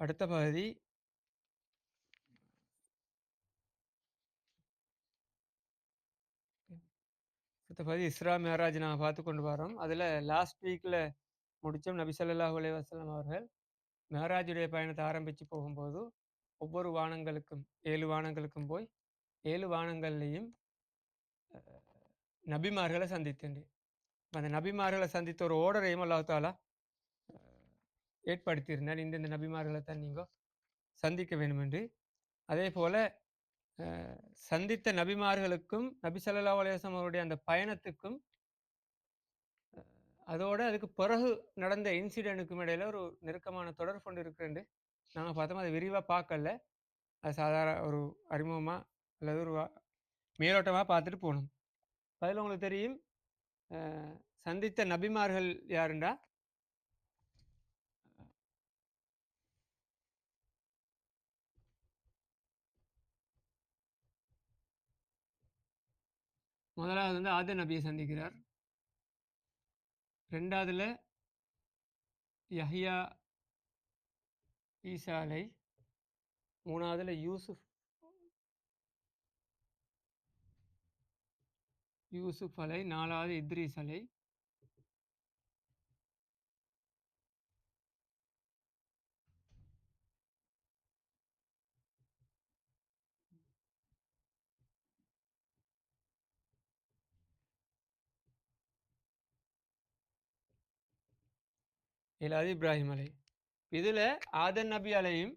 அடுத்த பகுதி இஸ்ரா மேராஜ் நாங்கள் பார்த்து கொண்டு வரோம். அதில் லாஸ்ட் வீக்கில் முடித்தோம். நபி ஸல்லல்லாஹு அலைஹி வஸல்லம் அவர்கள் மேராஜுடைய பயணத்தை ஆரம்பித்து போகும்போது ஒவ்வொரு வானங்களுக்கும் 7 வானங்களுக்கும் போய் 7 வானங்கள்லையும் நபிமார்களை சந்தித்தேன். அந்த நபிமார்களை சந்தித்த ஒரு ஓர்டரையும் அல்லாஹ் தாலா ஏற்படுத்தியிருந்தார். இந்த நபிமார்களை தான் நீங்கள் சந்திக்க வேண்டும் என்று. அதே போல சந்தித்த நபிமார்களுக்கும் நபி ஸல்லல்லாஹு அலைஹி வஸல்லம் அவருடைய அந்த பயணத்துக்கும் அதோட அதுக்கு பிறகு நடந்த இன்சிடென்ட்டுக்கும் இடையில ஒரு நெருக்கமான தொடர்பு கொண்டு இருக்குன்னு நாங்கள் பார்த்தோம். அதை விரிவாக பார்க்கல. அது சாதாரண ஒரு அறிமுகமாக அல்லது ஒரு மேலோட்டமாக பார்த்துட்டு போகணும். அதில் உங்களுக்கு தெரியும் சந்தித்த நபிமார்கள் யாருண்டா? முதலாவது வந்து ஆத நபியை சந்திக்கிறார். ரெண்டாவதுல யஹ்யா ஈசா அலை. மூணாவதுல யூசுப் அலை. நாலாவது இத்ரீஸ் அலை. ஏழாவது இப்ராஹிம் அலை. இதில் ஆதன் நபி அலையும்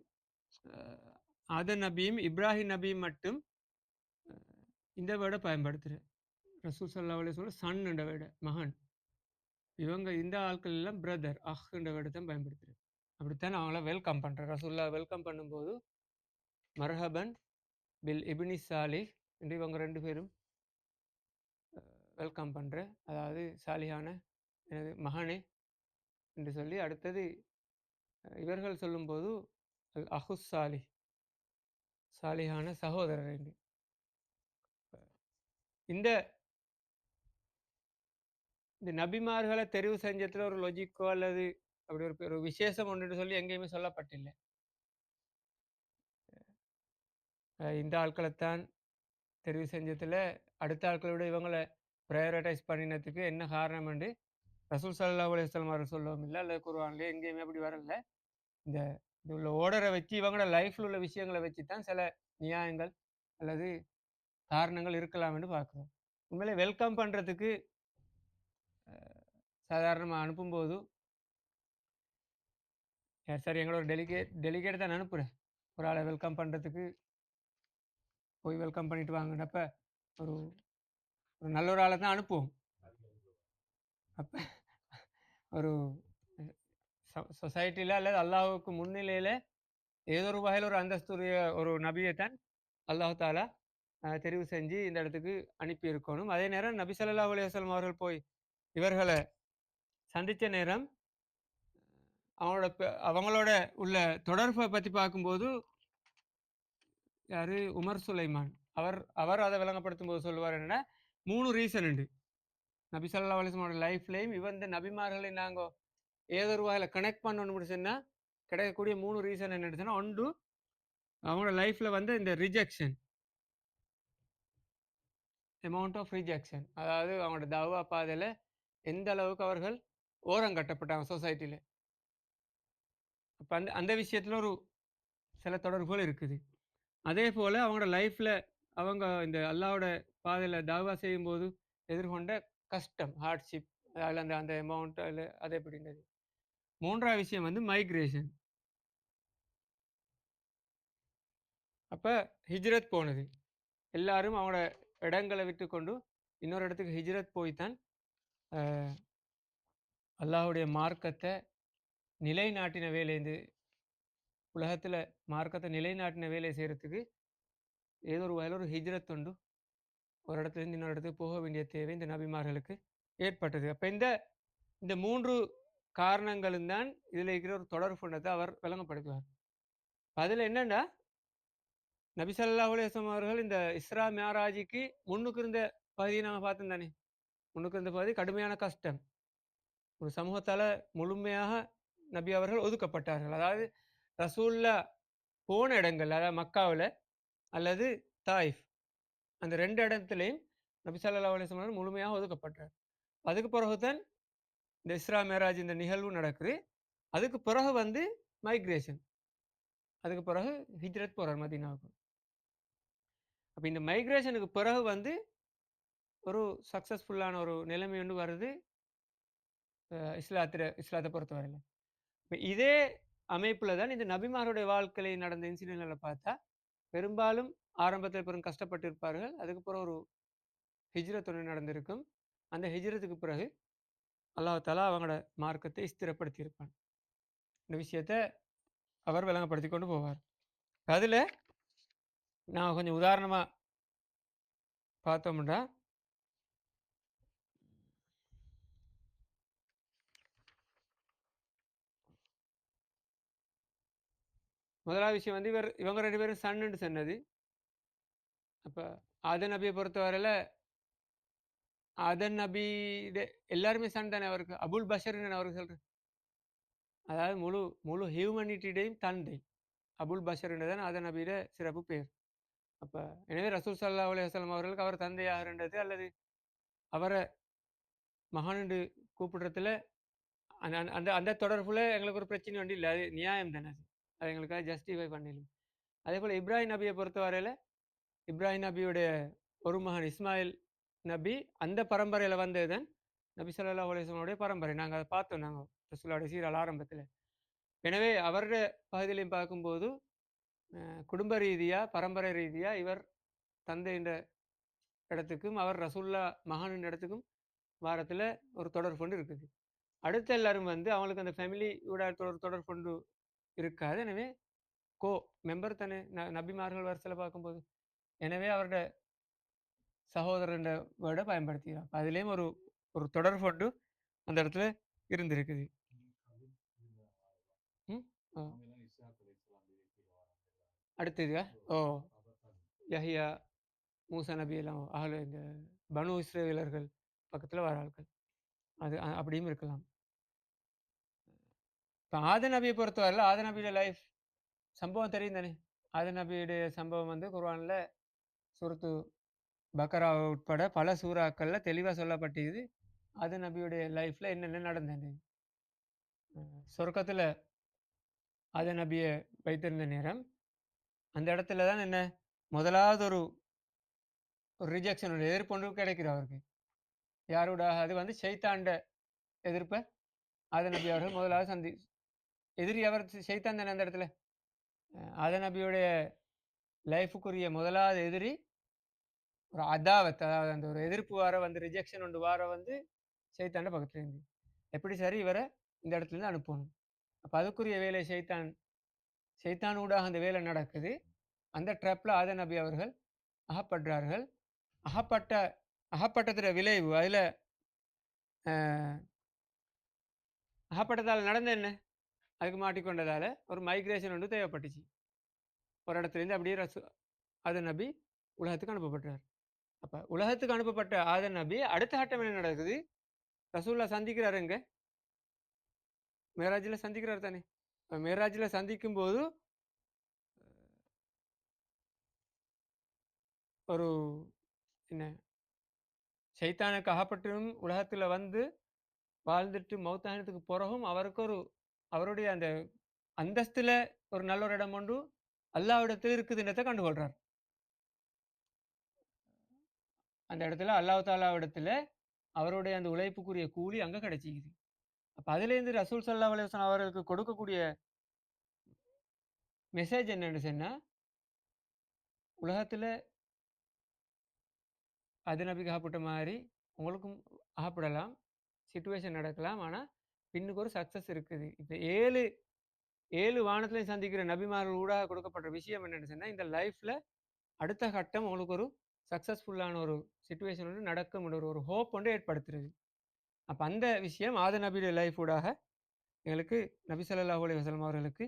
ஆதன் நபியும் இப்ராஹிம் நபியும் மட்டும் இந்த வேர்டை பயன்படுத்துகிறேன். ரசூல் ஸல்லல்லாஹு அலைஹி வஸல்லம் சன் என்ற வேர்டை, மகன். இவங்க இந்த ஆட்கள் எல்லாம் பிரதர், என்ற வேர்டை தான் பயன்படுத்துகிறேன். அப்படித்தான் அவங்கள வெல்கம் பண்ணுறேன். ரசூல்லா வெல்கம் பண்ணும்போது மர்ஹபன் பில் இப்னி சாலிஹ் என்று இவங்க ரெண்டு பேரும் வெல்கம் பண்ணுறேன். அதாவது சாலிஹான எனது மகனே என்று சொல்லி, அடுத்தது இவர்கள் சொல்லும்போது அஹுஸ் சாலிஹ், சாலிஹான சகோதரர் என்று. இந்த நபிமார்களை தெரிவு செஞ்சதுல ஒரு லொஜிக்கோ அல்லது அப்படி ஒரு விசேஷம் ஒன்று சொல்லி எங்கேயுமே சொல்லப்பட்டில்லை. இந்த ஆட்களைத்தான் தெரிவு செஞ்சதுல அடுத்த ஆட்களை விட இவங்களை ப்ரையாரிட்டைஸ் பண்ணினதுக்கு என்ன காரணம் என்று ரசூல் ஸல்லல்லாஹு அலைஹி வஸல்லம் அவர்கள் சொல்லவும் இல்லை, அல்லது குர்ஆன்ல எங்கேயுமே அப்படி வரல. இந்த உள்ள ஓர்டரை வச்சு இவங்களோட லைஃப்ல உள்ள விஷயங்களை வச்சு தான் சில நியாயங்கள் அல்லது காரணங்கள் இருக்கலாம் என்று பார்க்குறோம். உண்மையிலே வெல்கம் பண்ணுறதுக்கு சாதாரணமாக அனுப்பும்போது சரி எங்களோட டெலிகேட் தான் அனுப்புகிறேன் ஒரு ஆளை வெல்கம் பண்ணுறதுக்கு, போய் வெல்கம் பண்ணிட்டு வாங்கினப்ப ஒரு ஒரு நல்ல ஒரு ஆளை தான் அனுப்புவோம். அப்போ ஒரு சொசைட்டியில் அல்லது அல்லாஹுக்கு முன்னிலையில் ஏதோ ஒரு வகையில் ஒரு அந்தஸ்துரிய ஒரு நபியை தான் அல்லாஹு தாலா தெரிவு செஞ்சு இந்த இடத்துக்கு அனுப்பி இருக்கணும். அதே நேரம் நபி ஸல்லல்லாஹு அலைஹி வஸல்லம் அவர்கள் போய் இவர்களை சந்தித்த நேரம் அவங்களோட உள்ள தொடர்பை பற்றி பார்க்கும்போது யாரு உமர் சுலைமான் அவர் அதை விளங்கப்படுத்தும் போது சொல்லுவார் என்னன்னா 3 ரீசன் உண்டு. நபி ஸல்லல்லாஹு அலைஹி வஸல்லம் லைஃப்லையும் இந்த நபிமார்களை நாங்கள் ஏதோ ஒரு வகையில் கனெக்ட் பண்ணணும்னு சொன்னால் கிடைக்கக்கூடிய 3 ரீசன் என்னன்னு சொன்னால், ஒன்று அவங்களோட லைஃப்பில் வந்து இந்த ரிஜெக்ஷன், அமௌண்ட் ஆஃப் ரிஜெக்ஷன், அதாவது அவங்களோட தவா பாதையில் எந்த அளவுக்கு அவர்கள் ஓரம் கட்டப்பட்டாங்க சொசைட்டியில். அப்போ அந்த விஷயத்தில் ஒரு சில தொடர்புகள் இருக்குது. அதே போல் அவங்களோட லைஃப்பில் அவங்க இந்த அல்லாவோட பாதையில் தாவா செய்யும்போது எதிர்கொண்ட கஷ்டம், ஹார்ட்ஷிப், அதில் அந்த அமௌண்ட் அதில் அது எப்படின்றது. மூன்றாவது விஷயம் வந்து மைக்ரேஷன். அப்போ ஹிஜ்ரத் போனது, எல்லாரும் அவங்களோட இடங்களை விட்டு கொண்டு இன்னொரு இடத்துக்கு ஹிஜ்ரத் போய்த்தான் அல்லாஹுடைய மார்க்கத்தை நிலைநாட்டின வேலை. இந்த உலகத்தில் மார்க்கத்தை நிலைநாட்டின வேலையை செய்கிறதுக்கு ஏதோ ஒரு வகையில் ஒரு ஹிஜ்ரத் உண்டு. ஒரு இடத்துலேருந்து இன்னொரு இடத்துக்கு போக வேண்டிய தேவை இந்த நபிமார்களுக்கு ஏற்பட்டது. அப்போ இந்த 3 காரணங்களும் தான் இதில் இருக்கிற ஒரு தொடர்புன்றதை அவர் விளங்கப்படுத்துவார். அதில் என்னென்னா, நபி ஸல்லல்லாஹு அலைஹி வஸல்லம் அவர்கள் இந்த இஸ்ரா மிஅராஜுக்கு முன்னுக்கு இருந்த பகுதியை நாங்கள் பார்த்தோம் தானே. முன்னுக்கு இருந்த பகுதி கடுமையான கஷ்டம். ஒரு சமூகத்தால் முழுமையாக நபி அவர்கள் ஒதுக்கப்பட்டார்கள். அதாவது ரசூல்லா போன இடங்கள், அதாவது மக்காவுல அல்லது தாயிஃப், அந்த 2 இடத்துலயும் நபி ஸல்லல்லாஹு அலைஹி வஸல்லம் முழுமையாக ஒதுக்கப்பட்டார். அதுக்கு பிறகு தான் இந்த இஸ்ரா மேராஜ் இந்த நிகழ்வு நடக்குது. அதுக்கு பிறகு வந்து மைக்ரேஷன். அதுக்கு பிறகு ஹிஜ்ரத் போறார் மதீனாவுக்கு. அப்ப இந்த மைக்ரேஷனுக்கு பிறகு வந்து ஒரு சக்சஸ்ஃபுல்லான ஒரு நிலைமை ஒன்று வருது இஸ்லாத்தை பொறுத்தவரையில. இப்ப இதே அமைப்புல தான் இந்த நபிமாருடைய வாழ்க்கையில் நடந்த இன்சிடென்ட்களை பார்த்தா பெரும்பாலும் ஆரம்பத்தில் பெரும் கஷ்டப்பட்டு இருப்பார்கள். அதுக்கு பிறகு ஒரு ஹிஜ்ரத் ஒன்று நடந்திருக்கும். அந்த ஹிஜ்ரத்துக்கு பிறகு அல்லாஹ் தஆலா அவங்களோட மார்க்கத்தை ஸ்திரப்படுத்தி இருப்பான். இந்த விஷயத்தை அவர் விளங்கப்படுத்தி கொண்டு போவார். அதுல நான் கொஞ்சம் உதாரணமா பார்த்தோம்னா, முதலாவது விஷயம் வந்து இவங்க 2 பேரும் சன்னுன்னு சொன்னது. அப்ப ஆதம் நபியை பொறுத்தவரையில ஆதம் நபி எல்லாருமே சன் தானே அவருக்கு. அபுல் பஷர்ன்னு அவருக்கு சொல்றேன். அதாவது முழு முழு ஹியூமனிட்டியுடையும் தந்தை. அபுல் பஷர்ன்னு தான் ஆதம் நபியோட சிறப்பு பேர். அப்ப எனவே ரசூல் ஸல்லல்லாஹு அலைஹி வஸல்லம் அவர்களுக்கு அவர் தந்தையாகன்றது அல்லது அவரை மகான் கூப்பிடுறதுல அந்த அந்த அந்த தொடர்புல எங்களுக்கு ஒரு பிரச்சனை ஒன்றும் இல்லை. அது நியாயம் தானே அது. அது எங்களுக்காக ஜஸ்டிஃபை பண்ணிடலாம். அதே போல் இப்ராஹிம் நபியை பொறுத்தவரையில் இப்ராஹிம் நபியுடைய ஒரு மகன் இஸ்மாயில் நபி அந்த பரம்பரையில் வந்தது தான் நபி ஸல்லல்லாஹு அலைஹி வஸல்லம் பரம்பரை. நாங்கள் அதை பார்த்தோம் நாங்கள் ரசூலுல்லாஹி சீரல் ஆரம்பத்தில். எனவே அவருடைய பகுதியிலையும் பார்க்கும்போது குடும்ப ரீதியாக பரம்பரை ரீதியாக இவர் தந்தை என்ற இடத்துக்கும் அவர் ரசூல்லா மகான் இடத்துக்கும் வாரத்தில் ஒரு தொடர் கொண்டு இருக்குது. அடுத்த எல்லாரும் வந்து அவங்களுக்கு அந்த ஃபேமிலி ஒரு தொடர் கொண்டு இருக்காது. எனவே கோ மெம்பர் தானே நபிமார்கள் வரிசையில் பார்க்கும்போது. எனவே அவரோட சகோதரன் வேர்டை பயன்படுத்திக்கிறார். அதுலேயும் ஒரு ஒரு தொடர் கொண்டு அந்த இடத்துல இருந்திருக்குது. ம் ஓ அடுத்தது ஓ யஹ்யா மூசா நபி எல்லாம் இந்த பனு இஸ்ரேலர்கள் பக்கத்தில் வர ஆட்கள் அது அப்படியும் இருக்கலாம். இப்போ ஆத நபியை பொறுத்தவரையில் ஆத நபியோட லைஃப் சம்பவம் தெரியும் தானே. ஆத நபியுடைய சம்பவம் வந்து குர்ஆன்ல சூரத்து பக்கரா உட்பட பல சூறாக்கள்ல தெளிவாக சொல்லப்பட்டிருக்குது. ஆத நபியுடைய லைஃப்ல என்னென்ன நடந்தது. சொர்க்கத்தில் ஆத நபியை வைத்திருந்த நேரம் அந்த இடத்துல தான் என்ன முதலாவது ஒரு ஒரு ரிஜெக்ஷன் ஒரு எதிர்ப்பு ஒன்று கிடைக்குது அவருக்கு. யாரோட அது வந்து ஷைத்தாண்ட எதிர்ப்பை ஆத நபி அவர்கள் முதலாவது எதிரி அவர் ஷைத்தான் தானே அந்த இடத்துல. ஆத நபியுடைய லைஃபுக்குரிய முதலாவது எதிரி ஒரு அதாவத், அதாவது அந்த ஒரு எதிர்ப்பு வார வந்து ரிஜெக்ஷன் ஒன்று வார வந்து ஷைத்தாண்ட பக்கத்துல இருந்து எப்படி சரி இவரை இந்த இடத்துல இருந்து அனுப்பணும். அப்போ அதுக்குரிய வேலை ஷைத்தான் ஊடாக அந்த வேலை நடக்குது. அந்த ட்ராப்ல ஆத நபி அவர்கள் அகப்படுறார்கள். அகப்பட்ட அகப்பட்டதுல விளைவு அதில் அகப்பட்டதால் நடந்த என்ன அதுக்கு மாட்டிக்கொண்டதால ஒரு மைக்ரேஷன் ஒன்று தேவைப்பட்டுச்சு. ஒரு இடத்துலேருந்து அப்படியே ஆத நபி உலகத்துக்கு அனுப்பப்பட்டார். அப்போ உலகத்துக்கு அனுப்பப்பட்ட ஆத நபி அடுத்த கட்டம் என்ன நடக்குது. ரசூல்லா சந்திக்கிறாரு எங்க மேராஜில் சந்திக்கிறார் தானே. மேராஜில் சந்திக்கும் போது ஒரு என்ன சைத்தானுக்கு அகப்பட்டும் உலகத்தில் வந்து வாழ்ந்துட்டு மௌத்தானத்துக்கு பிறகும் அவருக்கு ஒரு அவருடைய அந்த அந்தஸ்துல ஒரு நல்ல ஒரு இடம் ஒன்று அல்லாஹ்விடத்தில் இருக்குதுன்றதை கண்டுகொள்றார். அந்த இடத்துல அல்லாஹ் தாலாவிடத்துல அவருடைய அந்த உழைப்புக்குரிய கூலி அங்கே கிடைச்சிக்குது. அப்போ அதுலேருந்து ரசூல் ஸல்லல்லாஹு அலைஹி வஸல்லம் அவர்களுக்கு கொடுக்கக்கூடிய மெசேஜ் என்னன்னு சொன்னா உலகத்தில் அது நபிக்கு அகப்பட்ட மாதிரி உங்களுக்கும் அகப்படலாம், சிச்சுவேஷன் நடக்கலாம். ஆனால் பின்னுக்கு ஒரு சக்ஸஸ் இருக்குது. இப்போ ஏழு ஏழு வானத்திலையும் சந்திக்கிற நபிமார்கள் ஊடாக கொடுக்கப்பட்ட விஷயம் என்னன்னு சொன்னால் இந்த லைஃப்பில் அடுத்த கட்டம் உங்களுக்கு ஒரு சக்ஸஸ்ஃபுல்லான ஒரு சுச்சுவேஷன் ஒன்று நடக்கும் ஒரு ஒரு ஹோப் ஒன்று ஏற்படுத்துறது. அப்போ அந்த விஷயம் ஆத நபியுடைய லைஃப் ஊடாக எங்களுக்கு நபி ஸல்லல்லாஹு அலைஹி வஸல்லம் அவர்களுக்கு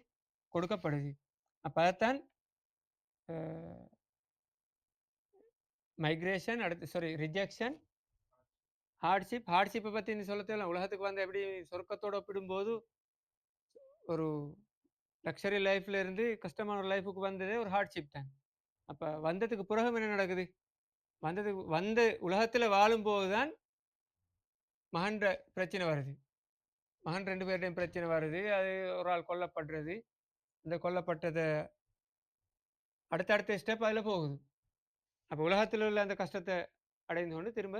கொடுக்கப்படுது. அப்போ அதைத்தான் மைக்ரேஷன் அடுத்து ரிஜெக்ஷன் ஹார்ட்ஷிப்பை பற்றி நீ சொல்ல தேவை. உலகத்துக்கு வந்து எப்படி சொர்க்கத்தோடு ஒப்பிடும்போது ஒரு லக்ஸரி லைஃப்ல இருந்து கஷ்டமான ஒரு லைஃபுக்கு வந்ததே ஒரு ஹார்ட்ஷிப் தான். அப்ப வந்ததுக்கு பிறகு என்ன நடக்குது? வந்து உலகத்துல வாழும்போது தான் மகன்ற பிரச்சனை வருது. மகன் 2 பேர்ட்டயும் பிரச்சனை வருது. அது ஒரு ஆள் கொல்லப்படுறது. இந்த கொல்லப்பட்டத அடுத்த ஸ்டெப் அதுல போகுது. அப்ப உலகத்துல உள்ள அந்த கஷ்டத்த அடைந்து கொண்டு திரும்ப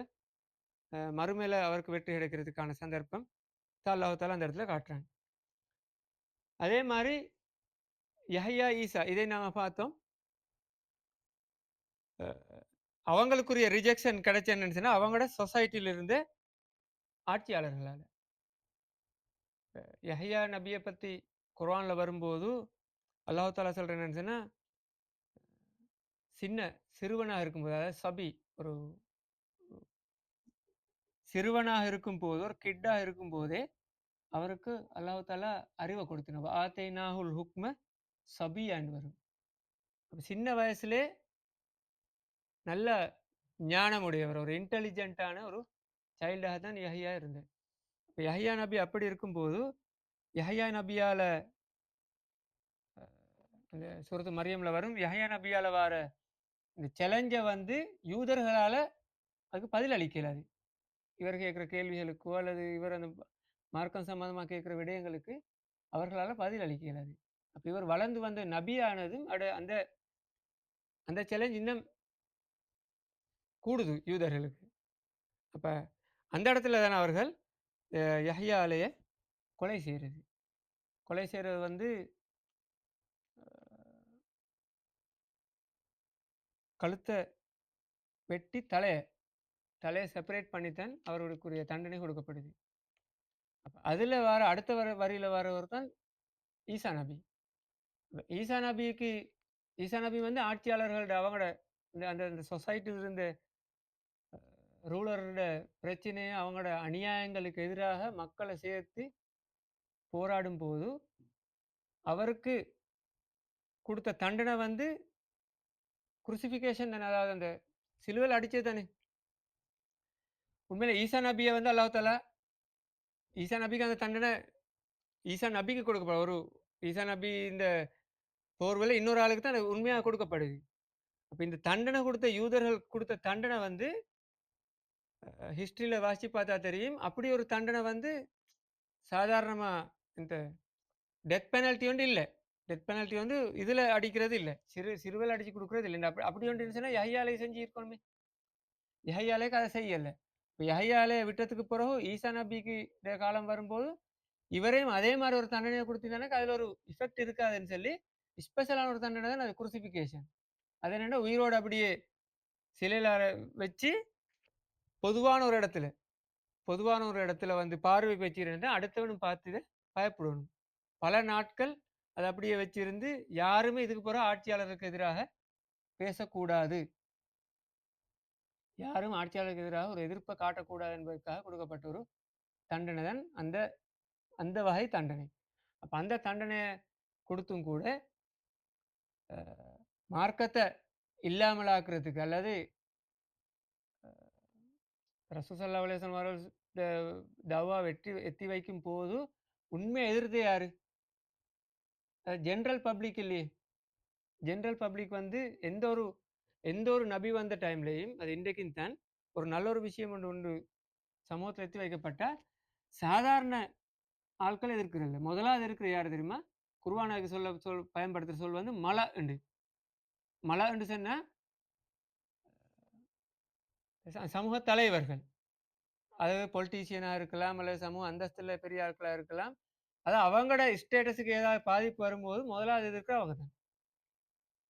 மறுமையில அவருக்கு வெற்றி கிடைக்கிறதுக்கான சந்தர்ப்பம் அல்லாஹ் தஆலா அந்த இடத்துல காட்டுறாங்க. அதே மாரி யஹ்யா, ஈசா இதை நாம பார்த்தோம். அ அவங்களுக்குரிய ரிஜெக்ஷன் கிடைச்ச என்னன்னு சொன்னா, அவங்களோட சொசைட்டில இருந்து ஆட்சியாளர்களால. யஹ்யா நபிய பத்தி குர்ஆன்ல வரும்போது, அல்லாஹ் தஆலா சொல்றது என்னன்னு சொன்னா, சின்ன சிறுவனா இருக்கும்போது, அதாவது சபி ஒரு சிறுவனாக இருக்கும்போது, ஒரு கிட்டா இருக்கும்போதே, அவருக்கு அல்லாஹ் தஆலா அறிவ கொடுத்தினான். ஆத்தைனாஹுல் ஹுக்ம சபியான்னு வரும். அப்ப சின்ன வயசுலே நல்ல ஞானம் உடையவர், ஒரு இன்டெலிஜென்ட்டான ஒரு சைல்டாக தான் யஹ்யா இருந்தார். இப்ப யஹ்யா நபி அப்படி இருக்கும்போது, யஹ்யா நபியால இந்த சூரத்து மரியம்ல வரும், யஹ்யா நபியால வார இந்த சேலஞ்ச வந்து யூதர்களால அதுக்கு பதில் அளிக்க இயலாது. இவர் கேட்கிற கேள்விகளுக்கோ, அல்லது இவர் அந்த மார்க்கம் சம்பந்தமா கேட்கிற விடயங்களுக்கு அவர்களால பதில் அளிக்க இயலாது. அப்ப இவர் வளர்ந்து வந்த நபியானதும் அந்த அந்த சேலஞ்ச் இன்னும் கூடுது யூதர்களுக்கு. அப்ப அந்த இடத்துல தானே அவர்கள் யஹ்யா ஆலைய கொலை செய்றது. கொலை செய்றது வந்து கழுத்த வெட்டி தலைய செப்பரேட் பண்ணித்தான் அவர்களுக்குரிய தண்டனை கொடுக்கப்படுது. அப்ப அதுல அடுத்த வரியில வரவர் தான் ஈசா நபி. ஈசா நபிக்கு ஈசா நபி வந்து ஆட்சியாளர்களோட அவங்களோட இந்த அந்த அந்த சொசைட்டில இருந்த ரூலரோட பிரச்சனைய அவங்களோட அநியாயங்களுக்கு எதிராக மக்களை சேர்த்து போராடும் போது அவருக்கு கொடுத்த தண்டனை வந்து குருசிஃபிகேஷன் தானே, அதாவது அந்த சிலுவையில் அடிச்சது தானே. உண்மையில ஈசா நபியை வந்து அல்லாஹ் தாலா ஈசா நபிக்கு அந்த தண்டனை ஈசா நபிக்கு கொடுக்கப்படும் ஒரு ஈசா நபி இந்த போர்வேல இன்னொரு ஆளுக்கு தான் அது உண்மையாக கொடுக்கப்படுது. அப்ப இந்த தண்டனை கொடுத்த யூதர்கள் கொடுத்த தண்டனை வந்து ஹிஸ்டரியில வாசிச்சு பார்த்தா தெரியும். அப்படி ஒரு தண்டனை வந்து சாதாரணமா இந்த டெத் பெனல்ட்டி வந்து இல்ல. டெத் பெனல்ட்டி வந்து இதுல அடிக்கிறது இல்ல. சிறுவையில அடிச்சு குடுக்குறது இல்ல. அப்படி ஒன்று இருந்துச்சுன்னா யஹ்யாலே செஞ்சிருக்கணுமே. யஹ்யாலேக்கு அத செய்யல. இப்ப யஹ்யாலே விட்டதுக்கு பிறகு ஈசா நபிக்கு காலம் வரும்போது, இவரையும் அதே மாரி ஒரு தண்டனைய குடுத்தீங்கன்னாக்க அதுல ஒரு எஃபெக்ட் இருக்காதுன்னு சொல்லி, ஸ்பெஷலான ஒரு தண்டனை தான் அது குருசிஃபிகேஷன். அது என்னன்னா உயிரோட அப்படியே சிலையில வச்சு பொதுவான ஒரு இடத்துல பொதுவான ஒரு இடத்துல வந்து பார்வைக்கு வச்சிருந்தா அடுத்தவனும் பார்த்து இத பயப்படணும். பல நாட்கள் அத அப்படியே வச்சிருந்து யாருமே இதுக்கு பிறகு ஆட்சியாளருக்கு எதிராக பேசக்கூடாது. யாரும் ஆட்சியாளருக்கு எதிராக ஒரு எதிர்ப்பை காட்டக்கூடாது என்பதற்காக கொடுக்கப்பட்ட ஒரு தண்டனை தான் அந்த அந்த வகை தண்டனை. அப்ப அந்த தண்டனைய கொடுத்தும் கூட மார்க்கத்தை இல்லாமலாக்குறதுக்கு அல்லது ரசூல் ஸல்லல்லாஹு அலைஹி வஸல்லம் அவர்கள் தவ்வா எத்தி வைக்கும் போது உண்மையை எதிர்த்தது யாரு? ஜெனரல் பப்ளிக் இல்லையே. ஜெனரல் பப்ளிக் வந்து எந்த ஒரு நபி வந்த டைம்லயும் அது இன்றைக்கும் தான் ஒரு நல்ல ஒரு விஷயம் ஒன்று உண்டு சமூகத்தில் எத்தி வைக்கப்பட்டா சாதாரண ஆட்கள் எதிர்க்கிறதில்ல. முதலாவது எதிர்க்கிற யார் தெரியுமா? குர்ஆனுக்கு பயன்படுத்துகிற சொல் வந்து மலா என்று. மலா என்று சொன்னா சமூக தலைவர்கள். அதாவது பொலிட்டீஷியனா இருக்கலாம், அல்லது சமூக அந்தஸ்துல பெரிய ஆட்களா இருக்கலாம். அதான் அவங்களோட ஸ்டேட்டஸுக்கு ஏதாவது பாதிப்பு வரும்போது முதலாவது எதிர்க்கிற அவங்க தான்.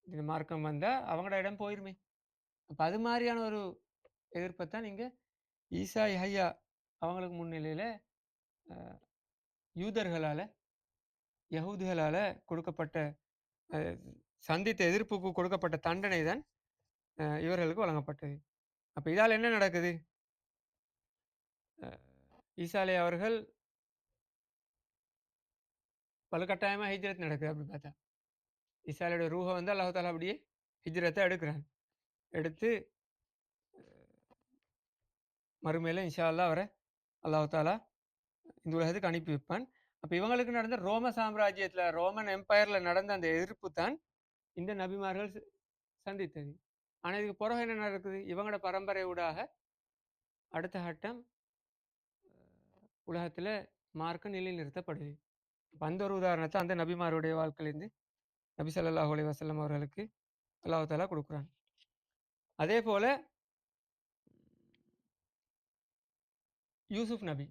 இது மார்க்கம் வந்தா அவங்களோட இடம் போயிருமே. அப்ப அது மாதிரியான ஒரு எதிர்ப்பத்தான் இங்க ஈசா, யஹ்யா அவங்களுக்கு முன்னிலையில யூதர்களால, யஹூதிகளால கொடுக்கப்பட்ட அ சந்தித்த எதிர்ப்புக்கு கொடுக்கப்பட்ட தண்டனை தான் இவர்களுக்கு வழங்கப்பட்டது. அப்ப இதால என்ன நடக்குது? அ ஈசா அவர்கள் வலுக்கட்டாயமா ஹிஜ்ரத் நடக்குது அப்படி பார்த்தா. ஈசா ரூஹ வந்து அல்லாஹ் தஆலா அப்படியே ஹிஜ்ரத்த எடுக்கிறான். எடுத்து மறுமையில இன்ஷா அல்லாஹ் அவர அல்லாஹ் தஆலா இந்த உலகத்துக்கு அனுப்பி வைப்பான். அப்ப இவங்களுக்கு நடந்த ரோம சாம்ராஜ்யத்துல, ரோமன் எம்பயர்ல நடந்த அந்த எதிர்ப்பு தான் இந்த நபிமார்கள் சந்தித்தது. ஆனா இதுக்கு பிறகு என்ன நடக்குது? இவங்களோட பரம்பரை ஊடாக அடுத்த கட்டம் உலகத்துல மார்க்கம் நிலைநிறுத்தப்படுது. அந்த ஒரு உதாரணத்தை அந்த நபிமாருடைய வாழ்க்கையிலிருந்து நபி ஸல்லல்லாஹு அலைஹி வஸல்லம் அவர்களுக்கு அல்லாஹ் தஆலா கொடுக்குறான். அதே போல யூசுப் நபி.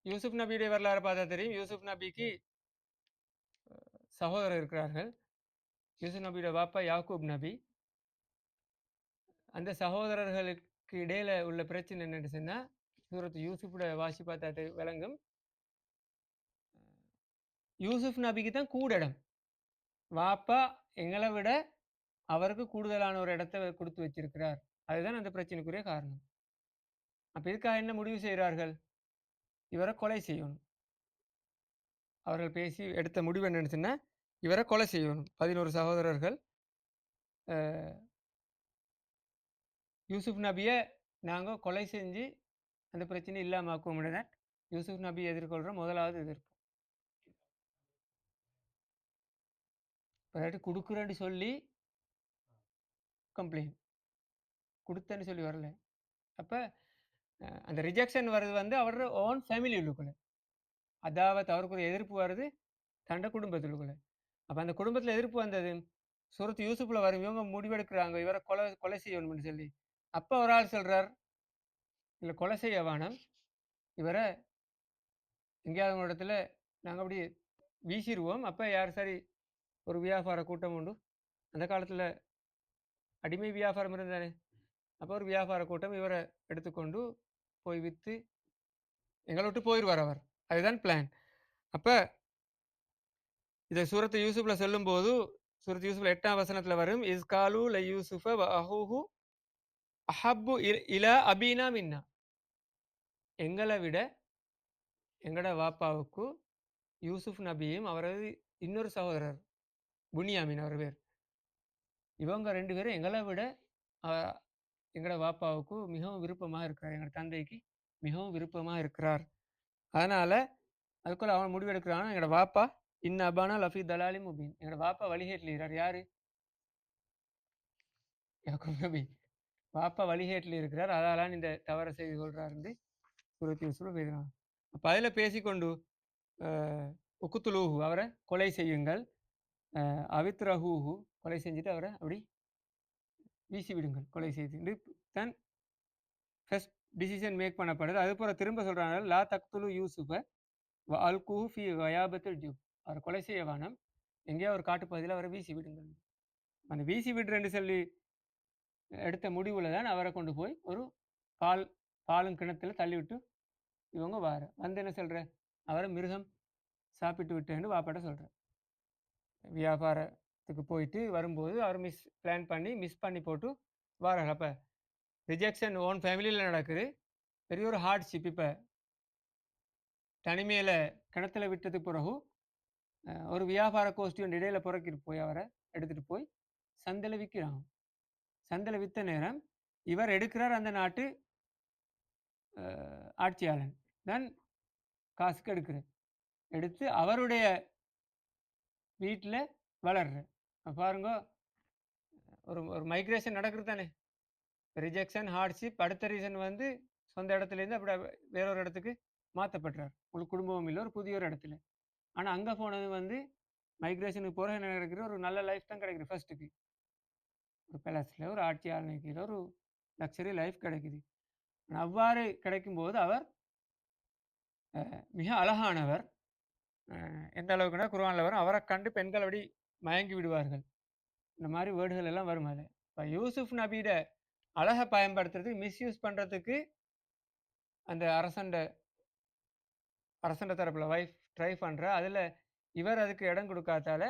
யூசுப் நபியுடைய வரலாறு பார்த்தா தெரியும். யூசுப் நபிக்கு சகோதரர் இருக்கிறார்கள். யூசுப் நபியோட வாப்பா யாக்கூப் நபி. அந்த சகோதரர்களுக்கு இடையில உள்ள பிரச்சனை என்னன்னு சொன்னா, சூரத் யூசுஃபோட வாசி பார்த்தா விளங்கும். யூசுப் நபிக்கு தான் கூட இடம். வாப்பா எங்களை விட அவருக்கு கூடுதலான ஒரு இடத்தை கொடுத்து வச்சிருக்கிறார். அதுதான் அந்த பிரச்சனைக்குரிய காரணம். அப்ப இதுக்காக என்ன முடிவு செய்கிறார்கள்? இவரை கொலை செய்யணும். அவர்கள் பேசி எடுத்த முடிவு என்னன்னு சொன்னா, இவரை கொலை செய்யணும். 11 சகோதரர்கள் யூசுப் நபியை நாங்க கொலை செஞ்சு அந்த பிரச்சனை இல்லாம ஆக்குவோம்னு யூசுப் நபி எதிர்கொள்ற முதலாவது எதிர்ப்பு. பிறகு கொடுக்குறேன்னு சொல்லி கம்ப்ளைண்ட் கொடுத்தேன்னு சொல்லி வரல. அப்ப அந்த ரிஜெக்ஷன் வர்றது வந்து அவரோட ஓன் ஃபேமிலி உள்ளுக்குள்ள. அதாவது அவருக்கு ஒரு எதிர்ப்பு வருது தண்ட குடும்பத்துக்குள்ள. அப்ப அந்த குடும்பத்துல எதிர்ப்பு வந்தது. சூரத் யூசுப்ல வரும். இவங்க முடிவெடுக்கிறாங்க இவரை கொலை கொலை செய்யணும்னு சொல்லி. அப்ப ஒரு ஆள் சொல்றார், இல்ல கொலை செய்ய வேணாம், இவரை எங்கேயாவது ஒரு இடத்துல நாங்க அப்படி வீசிடுவோம். அப்ப யார் சரி ஒரு வியாபார கூட்டம் உண்டு. அந்த காலத்துல அடிமை வியாபாரம் இருந்தானே. அப்போ ஒரு வியாபார கூட்டம் இவரை எடுத்துக்கொண்டு போய் வித்து எங்களை விட்டு போயிடுவார் அவர். அதுதான் பிளான். அப்ப இதை சூரத்து யூசுப்ல சொல்லும் போது சூரத் யூசுப்ல 8ஆம் வசனத்துல வரும், இஸ்காலு ல யூசுஃப வ அஹூஹு அஹப்பு இலா அபீனா மின்னா. எங்களை விட எங்கட வாப்பாவுக்கு யூசுப் நபியும் அவரது இன்னொரு சகோதரர் புனியாமின் அவர் பேர். இவங்க 2 பேரும் எங்களை விட எங்கட வாப்பாவுக்கு மிகவும் விருப்பமாக இருக்கிறார். எங்கள் தந்தைக்கு மிகவும் விருப்பமாக இருக்கிறார். அதனால அதுக்குள்ள அவன் முடிவெடுக்கிறான், எங்கட வாப்பா அபானா லஃபி தலாலி முபீன். எங்கட வாப்பா வழிகேட்டில் யாரு? யாக்கூப் நபி. வாப்பா வழிகேட்டில் இருக்கிறார். அதாலான் இந்த தவறை செய்து கொள்றார் என்று சூரத் யூசுஃப்ல பேசுறான். அப்ப அதில் பேசிக்கொண்டு உக்குத்துலூஹு அவரை கொலை செய்யுங்கள், அவித்ரஹூஹு கொலை செஞ்சுட்டு அவரை அப்படி வீசி விடுங்கள், கொலை செய்து தான் ஃபர்ஸ்ட் டிசிஷன் மேக் பண்ணப்படுது. அது போல திரும்ப சொல்றாங்க, லா தக்துலு யூசுஃப வ அல்குஹு ஃபி வயாபத்தில் ஜூப். அவரை கொலை செய்ய வேணாம், எங்கேயோ ஒரு காட்டுப்பகுதியில் அவரை வீசி விடுங்கள். அந்த வீசி விடுறேன்னு சொல்லி எடுத்த முடிவில் தான் அவரை கொண்டு போய் ஒரு பாலும் கிணத்துல தள்ளிவிட்டு இவங்க வந்து என்ன சொல்ற, அவரை மிருகம் சாப்பிட்டு விட்டேன்னு வாப்பாட்ட சொல்ற. வியாபாரத்துக்கு போயிட்டு வரும்போது அவர் பிளான் பண்ணி மிஸ் பண்ணி போட்டு வாராங்க. அப்போ ரிஜெக்ஷன் ஓன் ஃபேமிலியில் நடக்குது. பெரிய ஒரு ஹார்ட்ஷிப். இப்போ தனிமையில் கிணத்துல விட்டது பிறகு ஒரு வியாபார கோஷ்டி ஒன்று இடையில புறக்கிட்டு போய் அவரை எடுத்துகிட்டு போய் சந்தையில் விற்கிறாங்க. சந்தையில் விற்ற நேரம் இவர் எடுக்கிறார் அந்த நாட்டு ஆட்சியாளன் தான் காசுக்கு எடுக்கிறார். எடுத்து அவருடைய வீட்டில் வளர்ற. பாருங்க, ஒரு ஒரு மைக்ரேஷன் நடக்குது தானே. ரிஜெக்ஷன் ஹார்ட்ஷிப், அடுத்த ரீசன் வந்து சொந்த இடத்துலேருந்து அப்படி வேறொரு இடத்துக்கு மாற்றப்படுறார். ஒரு குடும்பமும் இல்லை, ஒரு புதிய ஒரு இடத்துல. ஆனால் அங்கே போனது வந்து மைக்ரேஷனுக்கு போகிற என்ன கிடைக்கிற ஒரு நல்ல லைஃப் தான் கிடைக்குது. ஃபர்ஸ்ட்டுக்கு ஒரு பேலஸில் ஒரு ஆட்சியாளனுக்கு கீழே ஒரு லக்ஸரி லைஃப் கிடைக்குது. அவ்வாறு கிடைக்கும்போது அவர் மிக அழகானவர். எந்த அளவுக்குன்னா குர்ஆன்ல வரும், அவரை கண்டு பெண்கள் அப்படி மயங்கி விடுவார்கள். இந்த மாதிரி வேர்டுகள் எல்லாம் வரும். அதில் இப்போ யூசுப் நபியிட அழகை பயன்படுத்துறதுக்கு மிஸ்யூஸ் பண்ணுறதுக்கு அந்த அரசண்ட தரப்பில் வைஃப் ட்ரை பண்ணுற. அதில் இவர் அதுக்கு இடம் கொடுக்காதால